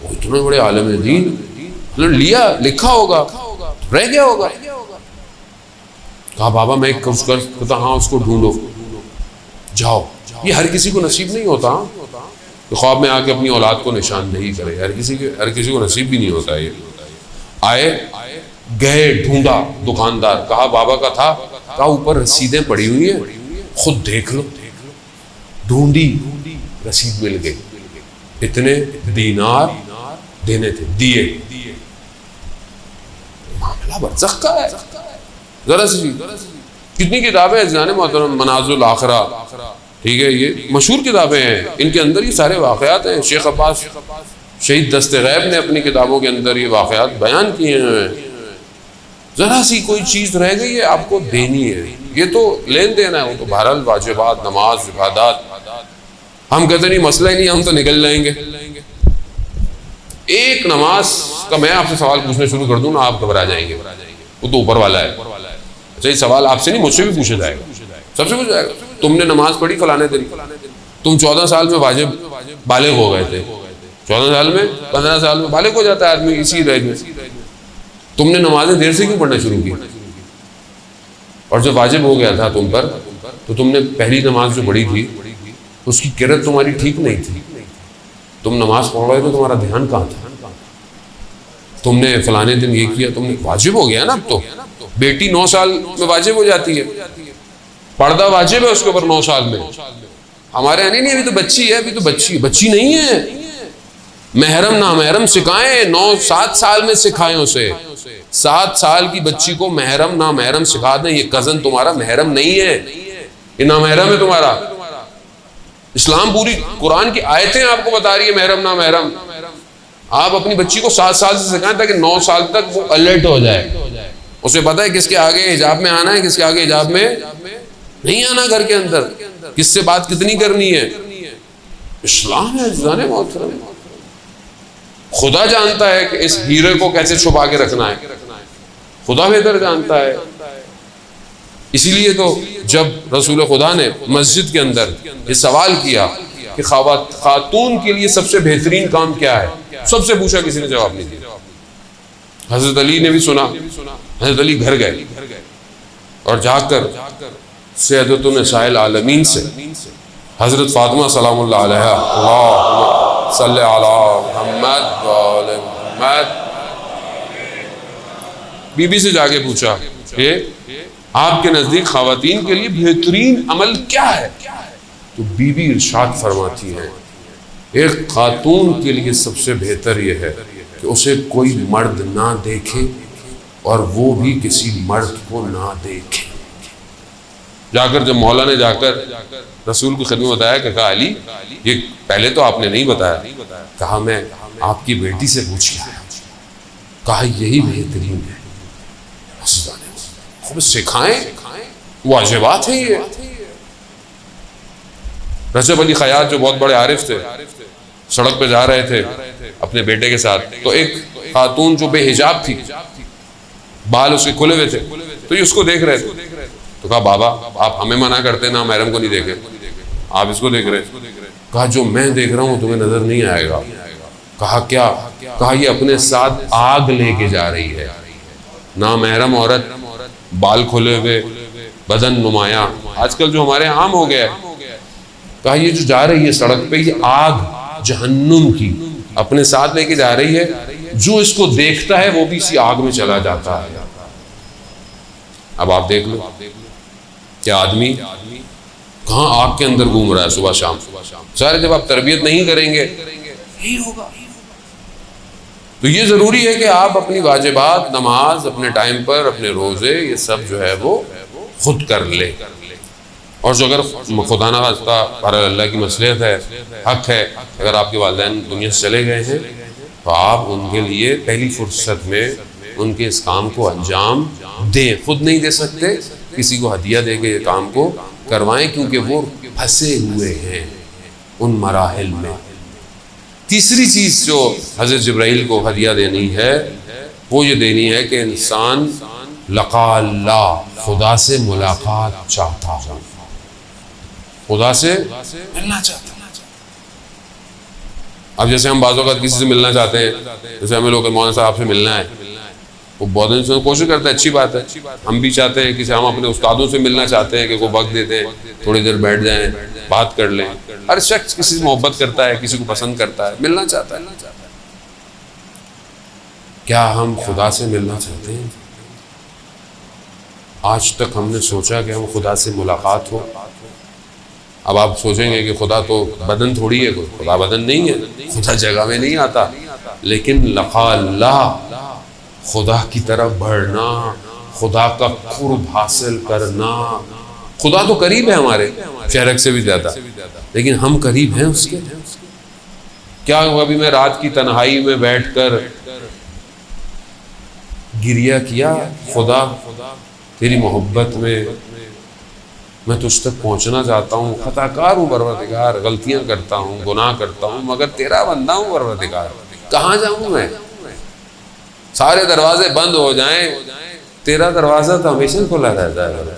وہ اتنے بڑے عالم دین لیا لکھا ہوگا رہ گیا ہوگا، کہا بابا میں کچھ کرتا، ہاں اس کو ڈھونڈو، جاؤ، یہ ہر کسی کو نصیب نہیں ہوتا، کہ خواب میں آ کے اپنی اولاد کو نشاندہی کرے. ہر کسی کو نصیب بھی نہیں ہوتا. یہ آئے گئے, ڈھونڈا دکاندار, کہا بابا کا تھا, کہا اوپر رسیدیں پڑی ہوئی ہیں, خود دیکھ لو. ڈھونڈی, رسید مل گئی, اتنے دینار دینے تھے, دیے. معاملہ برزخ کا ہے. ذرا سی کتنی کتابیں عزیزان محترم, منازل الاخرہ, ٹھیک ہے, یہ مشہور کتابیں ہیں, ان کے اندر یہ سارے واقعات ہیں. شیخ عباس شہید دست غیب نے اپنی کتابوں کے اندر یہ واقعات بیان کیے ہیں. ذرا سی کوئی چیز رہ گئی ہے آپ کو دینی ہے, یہ تو لین دین ہے, وہ تو بہرحال واجبات, نماز, عبادات. ہم کہتے نہیں مسئلہ ہی نہیں, ہم تو نکل جائیں گے. ایک نماز کا میں آپ سے سوال پوچھنا شروع کر دوں نا, آپ گھبرا جائیں گے. وہ تو اوپر والا ہے. اچھا, یہ سوال آپ سے نہیں, مجھ سے بھی پوچھا جائے گا, سب سے پوچھا جائے گا. تم نے نماز پڑھی فلانے دن, تم 14 سال میں واجب بالغ ہو گئے تھے. 14 سال میں, 15 سال میں بالغ ہو جاتا ہے آدمی اسی رینج میں. تم نے نمازیں دیر سے کیوں پڑھنا شروع کی؟ اور جب واجب ہو گیا تھا تم پر, تو تم نے پہلی نماز جو پڑھی تھی اس کی قرت تمہاری ٹھیک نہیں تھی. تم نماز پڑھ رہے تو تمہارا دھیان کہاں تھا؟ تم نے فلانے دن یہ کیا, تم نے واجب ہو گیا نا. اب تو بیٹی 9 سال میں واجب ہو جاتی ہے, پردہ واجب ہے اس کے اوپر 9 سال میں. ہمارے یہاں نہیں, ابھی تو بچی ہے, ابھی تو بچی نہیں ہے. محرم نامحرم سکھائیں, 7 سال میں سکھائیں اسے. 7 سال کی بچی کو محرم نامحرم سکھا دیں. یہ کزن تمہارا محرم نہیں ہے, یہ نامحرم ہے تمہارا. اسلام پوری قرآن کی آیتیں آپ کو بتا رہی ہے محرم نامحرم. آپ اپنی بچی کو 7 سال سے سکھائیں تاکہ 9 سال تک وہ الرٹ ہو جائے, اسے پتہ ہے کس کے آگے حجاب میں آنا ہے, کس کے آگے حجاب میں نہیں آنا, گھر کے اندر کس سے بات کتنی کرنی ہے. اسلام ہے جانے محترم. خدا جانتا ہے کہ اس ہیرے کو کیسے چھپا کے رکھنا ہے, خدا بہتر جانتا ہے. اسی لیے تو جب رسول خدا نے مسجد کے اندر یہ سوال کیا کہ خاتون کے لیے سب سے بہترین کام کیا ہے, سب سے پوچھا, کسی نے جواب نہیں دیا. حضرت علی نے بھی سنا, حضرت علی گھر گئے اور جا کر سیدۃ النساء العالمین سے حضرت فاطمہ سلام اللہ علیہا, اللہم صلی علی محمد و آل محمد, بی بی سے جا کے پوچھا کہ آپ کے نزدیک خواتین کے لیے بہترین عمل کیا ہے؟ تو بی بی ارشاد فرماتی ہیں, ایک خاتون کے لیے سب سے بہتر یہ ہے کہ اسے کوئی مرد نہ دیکھے اور وہ بھی کسی مرد کو نہ دیکھے. جا کر جب مولا نے جا کر رسول کی خدمت بتایا کہ کہا علی یہ پہلے تو آپ نے نہیں بتایا, کہا میں آپ کی بیٹی سے پوچھ کے آیا, کہا یہی بہترین ہے. خوب سکھائیں, واجبات ہیں یہ. رجب علی خیاط جو بہت بڑے عارف تھے, سڑک پہ جا رہے تھے اپنے بیٹے کے ساتھ, تو ایک خاتون جو بے حجاب تھی, بال اس کے کھلے ہوئے تھے, تو یہ اس کو دیکھ رہے تھے. تو کہا بابا آپ ہمیں منع کرتے نا محرم کو نہیں دیکھے, آپ اس کو دیکھ رہے. کہا جو میں دیکھ رہا ہوں تمہیں نظر نہیں آئے گا. کہا کیا؟ کہا یہ اپنے ساتھ آگ لے کے جا رہی ہے. نامحرم عورت, بال کھلے ہوئے, بدن نمایاں, آج کل جو ہمارے عام ہو گیا ہے. کہا یہ جو جا رہی ہے سڑک پہ, یہ آگ جہنم کی اپنے ساتھ لے کے جا رہی ہے. جو اس کو دیکھتا ہے وہ بھی اسی آگ میں چلا جاتا ہے. اب آپ دیکھ لو کہ آدمی کہاں آگ کے اندر گھوم رہا ہے صبح شام. سارے جب آپ تربیت نہیں کریں گے یہی ہوگا. تو یہ ضروری ہے کہ آپ اپنی واجبات, نماز اپنے ٹائم پر, اپنے روزے, یہ سب جو ہے وہ خود کر لے. اور جو اگر خدا نہ خواستہ پر اللہ کی مصلحت ہے, حق ہے, اگر آپ کے والدین دنیا سے چلے گئے ہیں تو آپ ان کے لیے پہلی فرصت میں ان کے اس کام کو انجام دیں. خود نہیں دے سکتے, کسی کو ہدیہ دے کے یہ کام کو کروائیں, کیونکہ وہ پھنسے ہوئے ہیں ان مراحل میں. تیسری چیز جو حضرت جبرائیل کو ہدیہ دینی ہے وہ یہ دینی ہے کہ انسان لقا اللہ, خدا سے ملاقات چاہتا ہو, خدا سے ملنا چاہتا ہوں. اب جیسے ہم بعض اوقات کسی سے ملنا چاہتے ہیں, جیسے ہمیں لوگ مولانا صاحب سے ملنا ہے, وہ بہت انسان کوشش کرتا ہے، اچھی بات ہے، ہم بھی چاہتے ہیں کہ ہم اپنے استادوں سے ملنا چاہتے ہیں کہ وہ وقت دیتے ہیں، تھوڑی دیر بیٹھ جائیں، بات کر لیں. ہر شخص کسی سے محبت کرتا ہے، کسی کو پسند کرتا ہے، ملنا چاہتا ہے. کیا ہم خدا سے ملنا چاہتے ہیں؟ آج تک ہم نے سوچا کہ ہم خدا سے ملاقات ہو؟ اب آپ سوچیں گے کہ خدا تو بدن تھوڑی ہے، خدا بدن نہیں ہے، خدا جگہ میں نہیں آتا، لیکن لقاء اللہ، خدا کی طرف بڑھنا، خدا کا قرب حاصل کرنا. خدا تو قریب ہے ہمارے شہرک سے بھی زیادہ، لیکن ہم قریب ہیں اس کے. کیا ہوا؟ ابھی میں رات کی تنہائی میں بیٹھ کر گریہ کیا، خدا تیری محبت میں تجھ تک پہنچنا چاہتا ہوں، خطا کار ہوں پروردگار، غلطیاں کرتا ہوں، گناہ کرتا ہوں، مگر تیرا بندہ ہوں پروردگار، کہاں جاؤں میں؟ سارے دروازے بند ہو جائیں، تیرا دروازہ تو ہمیشہ کھلا رہتا ہے.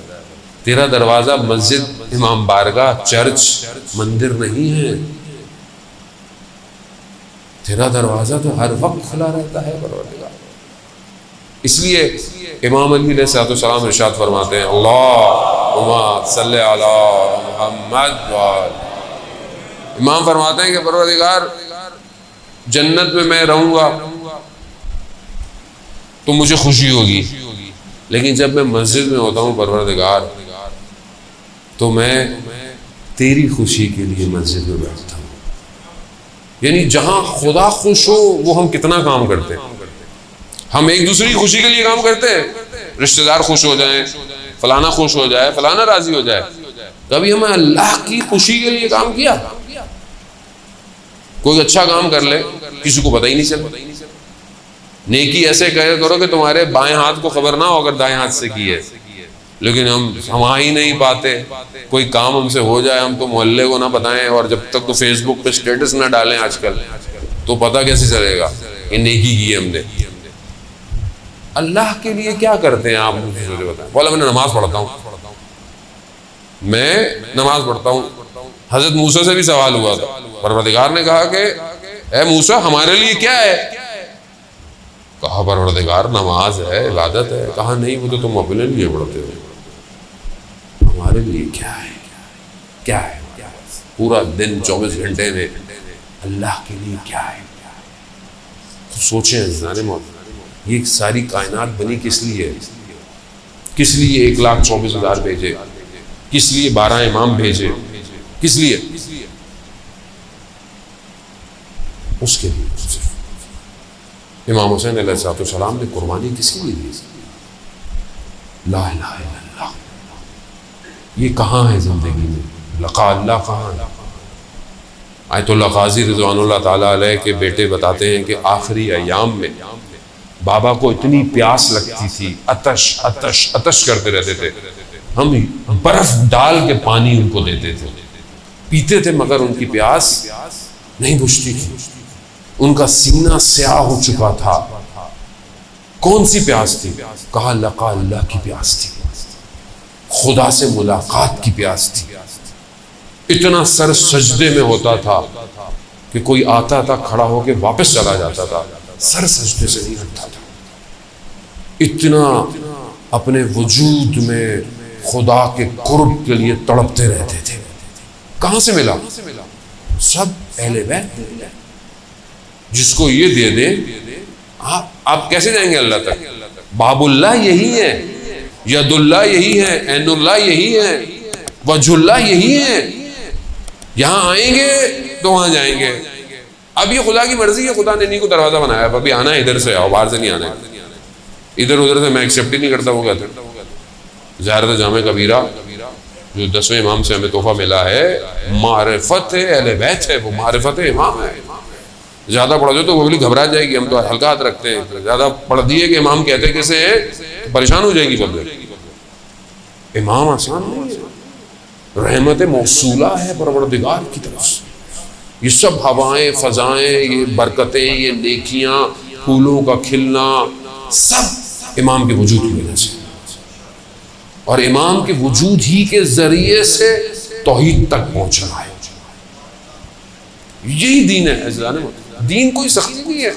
تیرا دروازہ مسجد، امام بارگاہ، چرچ، مندر نہیں ہے. تیرا دروازہ تو ہر وقت کھلا رہتا ہے پروردگار. اس لیے امام علی علیہ السلام ارشاد فرماتے ہیں، اللہم صلی علی محمد. امام فرماتے ہیں کہ پروردگار جنت میں میں رہوں گا تو مجھے خوشی ہوگی، لیکن جب میں مسجد میں ہوتا ہوں پروردگار تو میں تیری خوشی کے لیے مسجد میں بیٹھتا ہوں. یعنی جہاں خدا خوش ہو وہ ہم کتنا کام کرتے ہیں. ہم ایک دوسرے کی خوشی کے لیے کام کرتے ہیں، رشتہ دار خوش ہو جائیں، فلانا خوش ہو جائے، فلانا راضی ہو جائے. کبھی ہمیں اللہ کی خوشی کے لیے کام کیا؟ کوئی اچھا کام کر لے، کسی کو پتہ ہی نہیں چلتا. نیکی ایسے کہا کرو کہ تمہارے بائیں ہاتھ کو خبر نہ ہو اگر دائیں ہاتھ سے کی ہے، لیکن ہم آ ہی نہیں پاتے. کوئی کام ہم سے ہو جائے ہم تو محلے کو نہ بتائیں، اور جب تک تو فیس بک پہ سٹیٹس نہ ڈالیں آج کل تو پتہ کیسے چلے گا کہ نیکی کی ہے ہم نے. اللہ کے لیے کیا کرتے ہیں آپ مجھے بتائیں؟ بولا میں نماز پڑھتا ہوں، میں نماز پڑھتا ہوں. حضرت موسیٰ سے بھی سوال ہوا تھا، پروردگار نے کہا کہ اے موسیٰ ہمارے لیے کیا ہے؟ کہا پروردگار نماز ہے، عبادت ہے. کہا نہیں، وہ تو تم اپنے لیے پڑھتے ہو، ہمارے لیے کیا ہے؟ کیا ہے پورا دن 24 گھنٹے میں اللہ کے لیے کیا ہے؟ سوچیں عزیزان مولانا، یہ ساری کائنات بنی کس لیے؟ کس لیے 1,24,000 بھیجے؟ کس لیے 12 امام بھیجے؟ کس لیے؟ اس کے لیے. امام حسین علیہ السلام نے قربانی کس کے لیے دی؟ لا الہ الا اللہ. یہ کہاں ہے زندگی میں؟ لقاء اللہ کہاں ہے؟ آیت اللہ قاضی رضوان اللہ تعالیٰ علیہ کے بیٹے بتاتے ہیں کہ آخری ایام میں بابا کو اتنی پیاس لگتی تھی، عطش کرتے رہتے تھے. ہم برف ڈال کے پانی ان کو دیتے تھے، پیتے تھے، مگر ان کی پیاس نہیں بجھتی تھی. ان کا سینہ سیاہ ہو چکا تھا. کون سی پیاس تھی؟ کہا لقاء اللہ کی پیاس تھی، خدا سے ملاقات کی پیاس تھی. اتنا سر سجدے میں ہوتا تھا کہ کوئی آتا تھا کھڑا ہو کے واپس چلا جاتا تھا، سر سجدے سے نہیں ہٹتا تھا. اتنا اپنے وجود میں خدا کے قرب کے لیے تڑپتے رہتے تھے. کہاں سے ملا؟ سب اہل بیت. جس کو یہ دے دیں آپ کیسے جائیں گے اللہ تک؟ باب اللہ یہی ہے، ید اللہ یہی ہے، عین اللہ یہی ہے، وجہ اللہ یہی ہے. یہاں آئیں گے تو وہاں جائیں گے. اب یہ خدا کی مرضی ہے، خدا نے نہیں کو دروازہ بنایا. ابھی آنا ہے ادھر سے آؤ، باہر سے نہیں آنا ہے. ادھر ادھر سے میں ایکسیپٹ ہی نہیں کرتا. وہ کہتے ہیں زیارت جامع کبیرہ جو 10ویں امام سے ہمیں تحفہ ملا ہے، معرفت اہل بیت ہے، وہ معرفت امام ہے. زیادہ پڑھ دو تو وہ بھی گھبرا جائے گی، ہم تو ہلکا ہاتھ رکھتے ہیں. زیادہ پڑھ دیے کہ امام کہتے کیسے ہیں تو پریشان ہو جائے گی پبلک. امام آسان نہیں ہے، رحمت موصولہ ہے پروردگار کی طرف سے. یہ سب ہوائیں، فضائیں، یہ برکتیں، یہ نیکیاں، پھولوں کا کھلنا، سب امام کے وجود کی وجہ سے. اور امام کے وجود ہی کے ذریعے سے توحید تک پہنچنا ہے. یہی دین ہے. دین کوئی سختی نہیں ہے.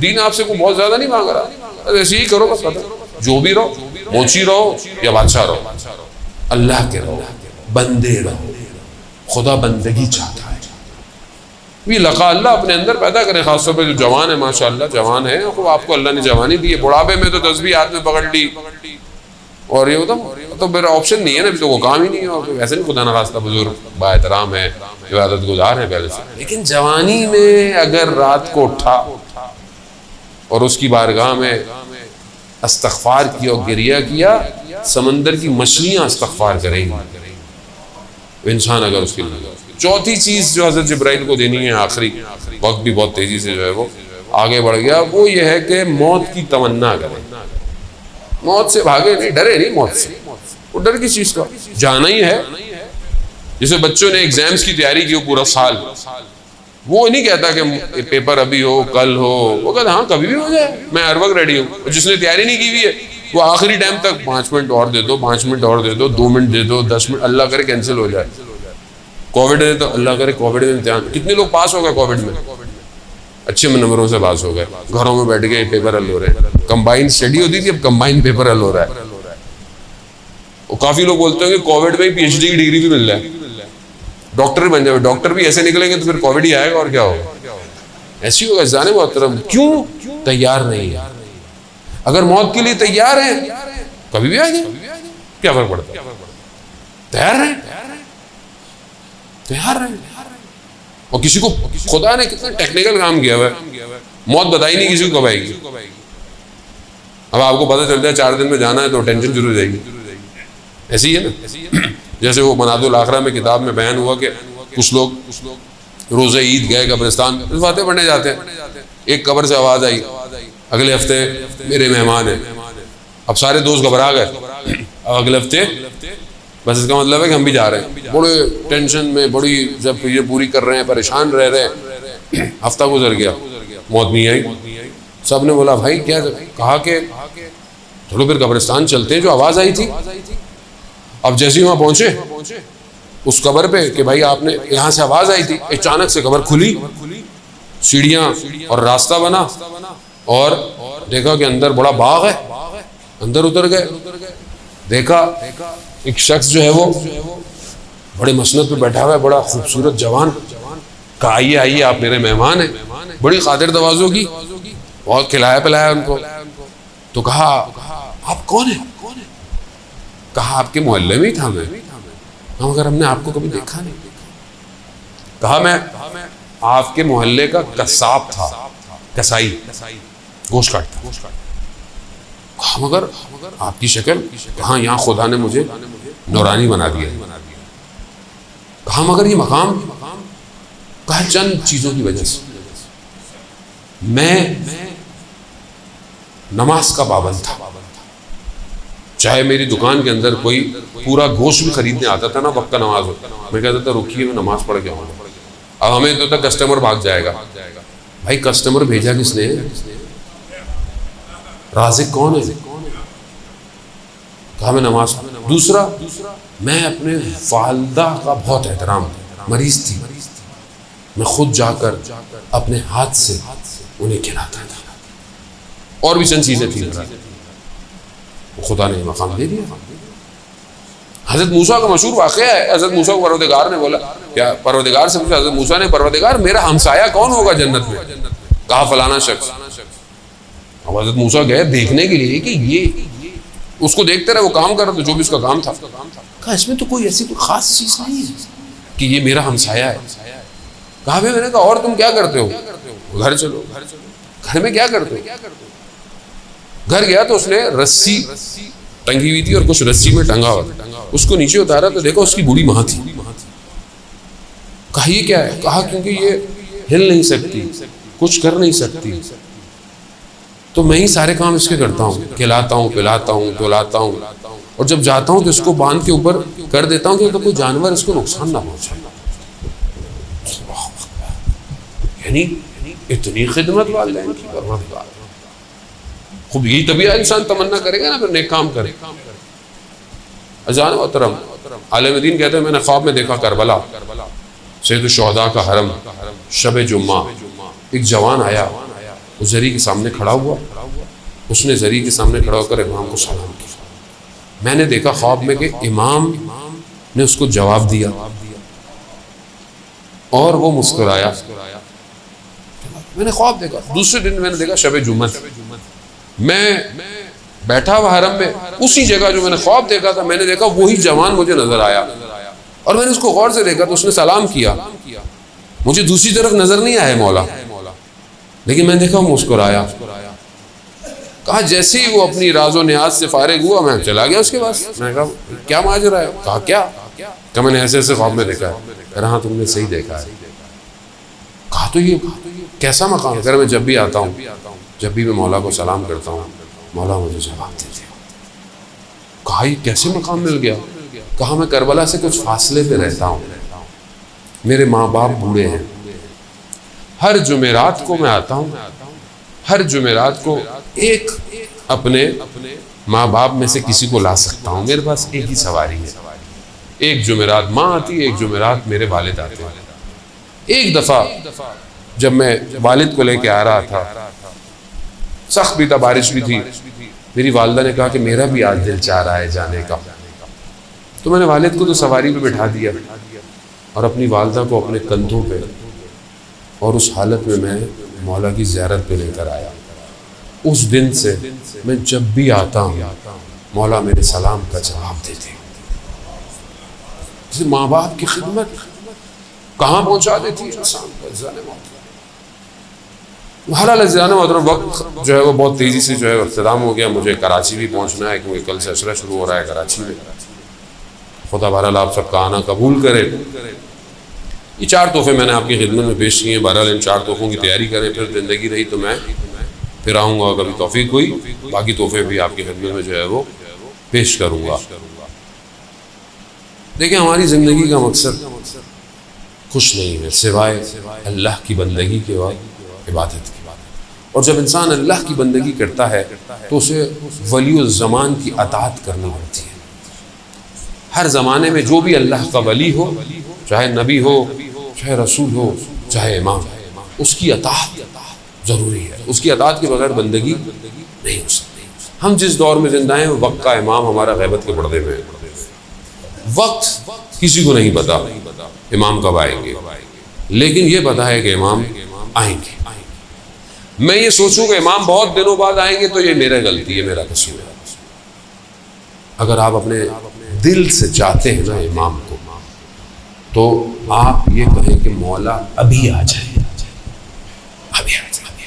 دین آپ سے کوئی بہت زیادہ نہیں مانگ رہا. ایسے ہی کرو بس، جو بھی رہو، موچی رہو یا بادشاہ رہو، اللہ کے رہو، بندے رہو، خدا بندگی چاہتا ہے۔ بھی لقا اللہ اپنے اندر پیدا کرے، خاص طور پہ جو جوان ہے، ماشاءاللہ جوان ہے، آپ کو اللہ نے جوانی دی ہے، بڑھاپے میں تو تسبیح ہاتھ میں پکڑ لی اور یہ ہوتا تو میرا آپشن نہیں ہے نا، ابھی تو وہ کام ہی نہیں ہے، اور ویسے نہیں خدا نخواستہ بزرگ با احترام ہے، عبادت گزار ہے پہلے سے، لیکن جوانی میں اگر رات کو اٹھا اور اس کی بارگاہ میں استغفار کیا اور گریہ کیا، سمندر کی مچھلیاں استغفار کریں گی انسان اگر اس کی لگا۔ چوتھی چیز جو حضرت جبرائیل کو دینی ہے، آخری، وقت بھی بہت تیزی سے جو ہے وہ آگے بڑھ گیا، وہ یہ ہے کہ موت کی تمنا کریں، موت سے بھاگے نہیں، ڈرے نہیں موت سے، وہ ڈر کس چیز کا، جانا ہی ہے۔ جیسے بچوں نے ایگزامز کی تیاری کی پورا سال، وہ نہیں کہتا کہ پیپر ابھی ہو کل ہو، وہ کہتا ہاں کبھی بھی ہو جائے، میں ہر وقت ریڈی ہوں۔ جس نے تیاری نہیں کی ہوئی ہے وہ آخری ٹائم تک 5 منٹ اور دے دو، 5 منٹ اور دے دو، 2 منٹ دے دو، 10 منٹ، اللہ کرے کینسل ہو جائے۔ کووڈ ہے تو اللہ کرے کووڈ میں امتحان، کتنے لوگ پاس ہو گئے کووڈ میں، اچھے نمبروں سے پاس ہو گئے، گھروں میں بیٹھ کے پیپر حل ہو رہے ہیں، کمبائن اسٹڈی ہوتی تھی، اب کمبائن پیپر حل ہو رہا ہے۔ اور کافی لوگ بولتے ہیں کہ کووڈ میں پی ایچ ڈی کی ڈگری بھی مل رہا ہے، ڈاکٹر بن جائے، ڈاکٹر بھی ایسے نکلیں گے تو پھر کووڈ ہی آئے گا اور کیا ہوگا، ایسی ہوگا۔ جانے محترم کیوں تیار نہیں ہے؟ اگر موت کے لیے تیار ہیں کبھی بھی آ جائے، کیا فرق پڑتا ہے، تیار رہیں، تیار رہیں۔ اور کسی کو خدا نے کتنا ٹیکنیکل کام کیا ہوا ہے، موت بتائی نہیں کسی کو کب آئے گی۔ اب آپ کو پتہ چل جائے 4 دن میں جانا ہے تو ٹینشن شروع ہو جائے گی، ایسی ہے نا۔ جیسے وہ مناد الاخرہ میں کتاب میں بیان ہوا کہ کچھ لوگ روز عید گئے قبرستان، فاتح پڑھنے جاتے ہیں، ایک قبر سے آواز آئی اگلے ہفتے میرے مہمان ہیں، اب سارے دوست گھبرا گئے، اب اگلے ہفتے، بس اس کا مطلب ہے کہ ہم بھی جا رہے ہیں، بڑے ٹینشن میں، بڑی جب یہ پوری کر رہے ہیں، پریشان رہ رہے ہیں، ہفتہ گزر گیا، موت نہیں آئی۔ سب نے بولا بھائی کیا، کہا کہ چلو پھر قبرستان چلتے ہیں جو آواز آئی تھی۔ اب جیسے ہی وہاں پہنچے اس قبر پہ کہ بھائی آپ نے یہاں سے آواز آئی تھی، اچانک سے قبر کھلی، سیڑھیاں اور راستہ بنا، اور دیکھا کہ اندر بڑا باغ ہے، اندر اتر گئے، دیکھا ایک شخص جو ہے وہ بڑے مسند پہ بیٹھا ہوا ہے، بڑا خوبصورت جوان، کہا آئیے آئیے آپ میرے مہمان ہیں، بڑی خاطر تواضع کی، بہت کھلایا پلایا ان کو۔ تو کہا آپ کون ہیں؟ کہا آپ کے محلے میں ہی تھا میں، مگر ہم نے آپ کو کبھی دیکھا نہیں۔ کہا میں آپ کے محلے کا قصاب تھا، کسائی، گوشت کاٹتا۔ کہا مگر آپ کی شکل، کہاں یہاں خدا نے مجھے نورانی بنا دیا۔ کہا مگر یہ مقام، کہا چند چیزوں کی وجہ سے، میں نماز کا پابند تھا، چاہے میری دکان کے اندر کوئی پورا گوشت بھی خریدنے آتا تھا نا، وقت کا نماز ہوتا، میں کہتا تھا رکیے میں نماز پڑھ کے آؤں گا۔ اب ہمیں تو تک کسٹمر بھاگ جائے گا، بھائی کسٹمر بھیجا کس نے؟ رازق کون ہے؟ کہا میں نماز۔ دوسرا، میں اپنے والدہ کا بہت احترام، مریض تھی، میں خود جا کر اپنے ہاتھ سے انہیں کھلاتا تھا، اور بھی چند چیزیں تھیں، خدا نے مقام دے دیا۔ حضرت موسیٰ کا مشہور واقعہ ہے، حضرت موسیٰ کو پروردگار نے بولا، کیا پروردگار سے پوچھا حضرت موسیٰ نے، پروردگار میرا ہمسایہ کون ہوگا جنت میں؟ کہا فلانا شخص۔ اب حضرت موسیٰ گئے دیکھنے کے لیے کہ یہ اس کو دیکھتے رہے، وہ کام کر رہا تھا جو بھی اس کا کام تھا۔ کہا اس میں تو کوئی ایسی کوئی خاص چیز نہیں ہے کہ یہ میرا ہمسایہ ہے۔ کہا میں نے کہا اور تم کیا کرتے ہو؟ گھر چلو۔ گھر میں کیا کرتے ہو؟ گھر گیا تو اس نے رسی ٹنگی ہوئی تھی اور کچھ رسی میں ٹنگا ہوا تھا، اس کو نیچے اتارا تو دیکھا اس کی بوڑھی ماں تھی۔ کہا یہ کیا ہے؟ کہا کیونکہ یہ ہل نہیں سکتی، کچھ کر نہیں سکتی، تو میں ہی سارے کام اس کے کرتا ہوں، کھلاتا ہوں، پلاتا ہوں، دھلاتا ہوں، اور جب جاتا ہوں تو اس کو باندھ کے اوپر کر دیتا ہوں کہ کوئی جانور اس کو نقصان نہ پہنچائے۔ یعنی اتنی خدمت والدین کی، پروردگار خوب، یہی طبیعہ انسان تمنا کرے گا نا، پھر نیک کام کرے۔ اذان محترم، عالم دین کہتے ہیں میں نے خواب میں دیکھا کربلا، سید الشہداء کا حرم، شب جمعہ، ایک جوان آیا، اس زری کے سامنے کھڑا ہوا، اس نے زری کے سامنے کھڑا ہو کر امام کو سلام کیا. میں نے دیکھا خواب میں کہ امام نے اس کو جواب دیا اور وہ مسکرایا. میں نے خواب دیکھا. دوسرے دن میں نے دیکھا شب جمعہ، میں بیٹھا ہوا حرم میں، اسی جگہ جو میں نے خواب دیکھا تھا میں نے دیکھا وہی جوان مجھے نظر آیا، اور میں نے اس کو غور سے دیکھا تو اس نے سلام کیا. مجھے دوسری طرف نظر نہیں آیا مولا، لیکن میں نے دیکھا وہ مسکرایا. کہا جیسے ہی وہ اپنی راز و نیاز سے فارغ ہوا میں چلا گیا اس کے پاس. میں نے کہا کیا ماجرا ہے؟ کہا کیا؟ کہ میں نے ایسے ایسے خواب میں دیکھا ہے. کہہ رہا تم نے صحیح دیکھا ہے. کہا تو یہ کیسا مقام ہے؟ کہہ رہا میں جب بھی آتا ہوں، جب بھی میں مولا کو سلام کرتا ہوں مولا مجھے جواب دیتے ہیں. کہا یہ کیسے مقام مل گیا؟ کہا میں کربلا سے کچھ فاصلے پہ رہتا ہوں، میرے ماں باپ بوڑھے ہیں، ہر جمعرات کو میں آتا ہوں، ہر جمعرات کو ایک اپنے ماں باپ میں سے کسی کو لا سکتا ہوں، میرے پاس ایک ہی سواری ہے. ایک جمعرات ماں آتی ہے، ایک جمعرات میرے والد آتے ہیں. ایک دفعہ جب میں والد کو لے کے آ رہا تھا، سخت بھی تھا، بارش بھی تھی، میری والدہ نے کہا کہ میرا بھی آج دل چاہ رہا ہے جانے کا. تو میں نے والد کو تو سواری پہ بٹھا دیا اور اپنی والدہ کو اپنے کندھوں پہ، اور اس حالت میں میں مولا کی زیارت پہ لے کر آیا. اس دن سے میں جب بھی آتا ہوں مولا میرے سلام کا جواب دیتے ہیں. ماں باپ کی خدمت کہاں پہنچا دیتی ہے انسان کو. حالانکہ زیادہ محترم وقت جو ہے وہ بہت تیزی سے جو ہے اختتام ہو گیا. مجھے کراچی بھی پہنچنا ہے کیونکہ کل سے عشرہ شروع ہو رہا ہے کراچی میں. خدا بہرحال آپ سب کا آنا قبول کرے. یہ 4 تحفے میں نے آپ کی خدمت میں پیش کیے ہیں. بہرحال ان 4 تحفوں کی تیاری کریں، پھر زندگی رہی تو میں پھر آؤں گا کبھی توفیق ہوئی، باقی تحفے بھی آپ کی خدمت میں جو ہے وہ پیش کروں گا. دیکھیں ہماری زندگی کا مقصد کچھ نہیں ہے سوائے اللہ کی بندگی کے بعد عبادت کی. اور جب انسان اللہ کی بندگی کرتا ہے تو اسے ولی الزمان کی اطاعت کرنی پڑتی ہے. ہر زمانے میں جو بھی اللہ کا ولی ہو، چاہے نبی ہو، چاہے رسول ہو، چاہے امام، اس کی اطاعت ضروری ہے. اس کی اطاعت کے بغیر بندگی نہیں ہو سکتی. ہم جس دور میں زندہ ہیں وقت کا امام ہمارا غیبت کے پردے میں ہے. وقت کسی کو نہیں پتا امام کب آئیں گے، لیکن یہ پتا ہے کہ امام آئیں گے. میں یہ سوچوں کہ امام بہت دنوں بعد آئیں گے تو یہ میرا غلطی ہے، میرا قصور ہے. اگر آپ اپنے دل سے چاہتے ہیں نا امام کو، تو آپ یہ کہیں کہ مولا ابھی آ جائے، ابھی آ جائے.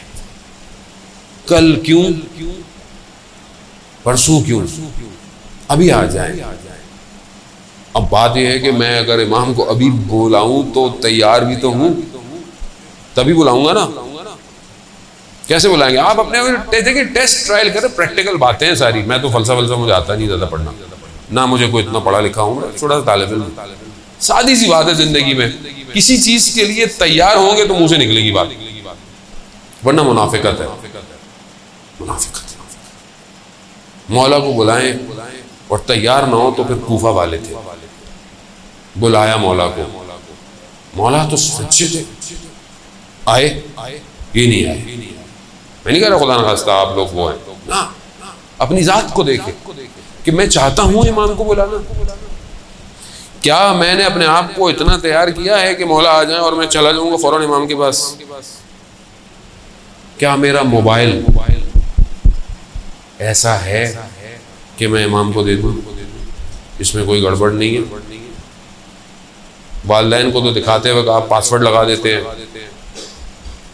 کل کیوں، پرسوں کیوں، ابھی آ جائیں. اب بات یہ ہے کہ میں اگر امام کو ابھی بلاؤں تو تیار بھی تو ہوں، تبھی بلاؤں گا نا. کیسے بلائیں گے؟ آپ اپنے دیکھیں ٹیسٹ ٹرائل کریں. پریکٹیکل باتیں ہیں ساری. میں تو فلسفہ مجھے آتا نہیں زیادہ پڑھنا، نہ مجھے کوئی اتنا پڑھا لکھا ہوں، چھوٹا سا طالب علم. سادی سی بات ہے زندگی میں. کسی چیز کے لیے تیار ہوں گے تو منہ سے نکلے گی بات، ورنہ منافقت ہے. منافقت. مولا کو بلائیں اور تیار نہ ہو تو پھر کوفہ والے تھے، بلایا مولا کو، مولا تو سچے تھے، آئے یہ نہیں آئے. میں نہیں کہہ رہا خدا نخواستہ آپ لوگ وہ ہیں، نا اپنی ذات کو دیکھیں کہ میں چاہتا ہوں امام کو بلانا. کیا میں نے اپنے آپ کو اتنا تیار کیا ہے کہ مولا آ جائیں اور میں چلا جاؤں گا فوراً امام کے پاس؟ کیا میرا موبائل ایسا ہے کہ میں امام کو دے دوں؟ اس میں کوئی گڑبڑ نہیں ہے. والدین کو تو دکھاتے وقت آپ پاسورڈ لگا دیتے ہیں،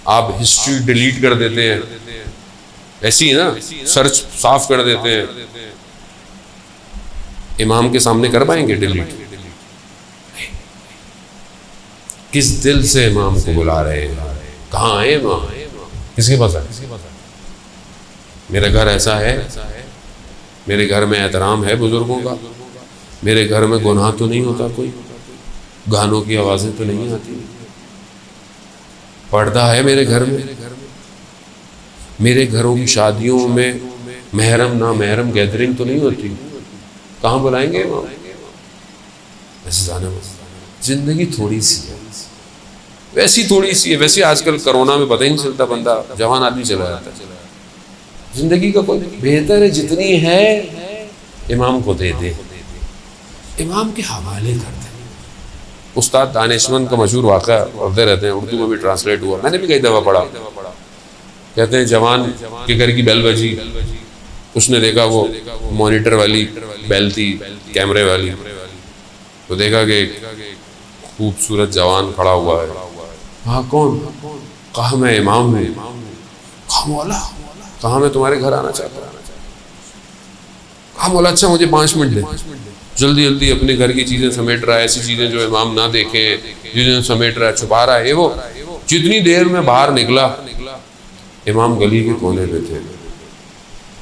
آپ ہسٹری ڈیلیٹ کر دیتے ہیں، ایسی ہے نا، سرچ صاف کر دیتے ہیں. امام کے سامنے کر پائیں گے ڈیلیٹ؟ کس دل سے امام کو بلا رہے ہیں؟ کہاں آئے امام؟ کس کے پاس آئے؟ میرا گھر ایسا ہے، میرے گھر میں احترام ہے بزرگوں کا، میرے گھر میں گناہ تو نہیں ہوتا، کوئی گانوں کی آوازیں تو نہیں آتی، پردہ ہے میرے گھر میں، میرے گھروں کی شادیوں میں محرم نا محرم گیدرنگ تو نہیں ہوتی. کہاں بلائیں گے امام؟ زندگی تھوڑی سی ہے، ویسی تھوڑی سی ہے. ویسے آج کل کرونا میں پتہ ہی نہیں چلتا، بندہ جوان آدمی چلا جاتا ہے. زندگی کا کوئی بہتر ہے جتنی ہے امام کو دے دے، امام کے حوالے کر دے۔ استاد دانشمند کا مشہور واقعہ پڑھتے رہتے ہیں، اردو میں بھی ٹرانسلیٹ ہوا، میں نے بھی کئی دفعہ پڑھا۔ کہتے ہیں جوان کے گھر کی بیل بجی، اس نے دیکھا وہ مانیٹر والی بیل تھی، کیمرے والی، تو دیکھا کہ ایک خوبصورت جوان کھڑا ہوا ہے۔ کہا کون؟ کہا میں امام ہوں۔ کہا مولا، کہا میں تمہارے گھر آنا چاہتا ہوں۔ کہا مولا اچھا مجھے 5 منٹ دے۔ جلدی جلدی اپنے گھر کی چیزیں سمیٹ رہا ہے، ایسی چیزیں جو امام نہ دیکھیں، چیزیں سمیٹ رہا ہے، چھپا رہا ہے۔ وہ جتنی دیر میں باہر نکلا، امام گلی کے کونے پہ تھے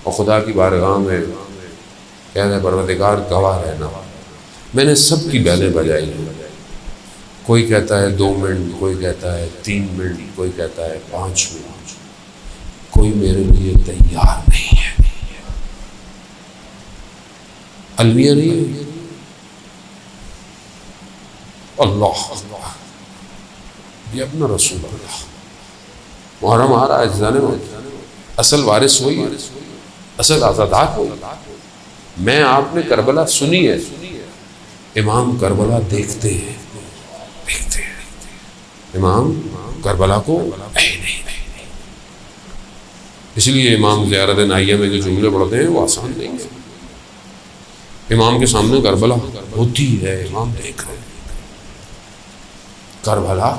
اور خدا کی بارگاہ میں کہہ رہے پروردگار گواہ رہنا، میں نے سب کی بیلیں بجائی ہیں۔ کوئی کہتا ہے 2 منٹ، کوئی کہتا ہے 3 منٹ، کوئی کہتا ہے 5 منٹ، کوئی میرے لیے تیار نہیں ہے۔ المیہ نہیں ہے۔ اللہ اللہ، یہ اپنا رسول اللہ محرم آ رہا ہے، اجزانے میں اصل وارث وہی ہے، اصل آزادات وہی۔ میں آپ نے کربلا سنی ہے، امام کربلا دیکھتے ہیں، دیکھتے ہیں، امام کربلا کو نہیں۔ اس لیے امام زیارت نائیہ میں جو جملے پڑھتے ہیں وہ آسان نہیں ہے۔ امام کے سامنے کربلا ہوتی ہے، امام دیکھ رہے ہیں کربلا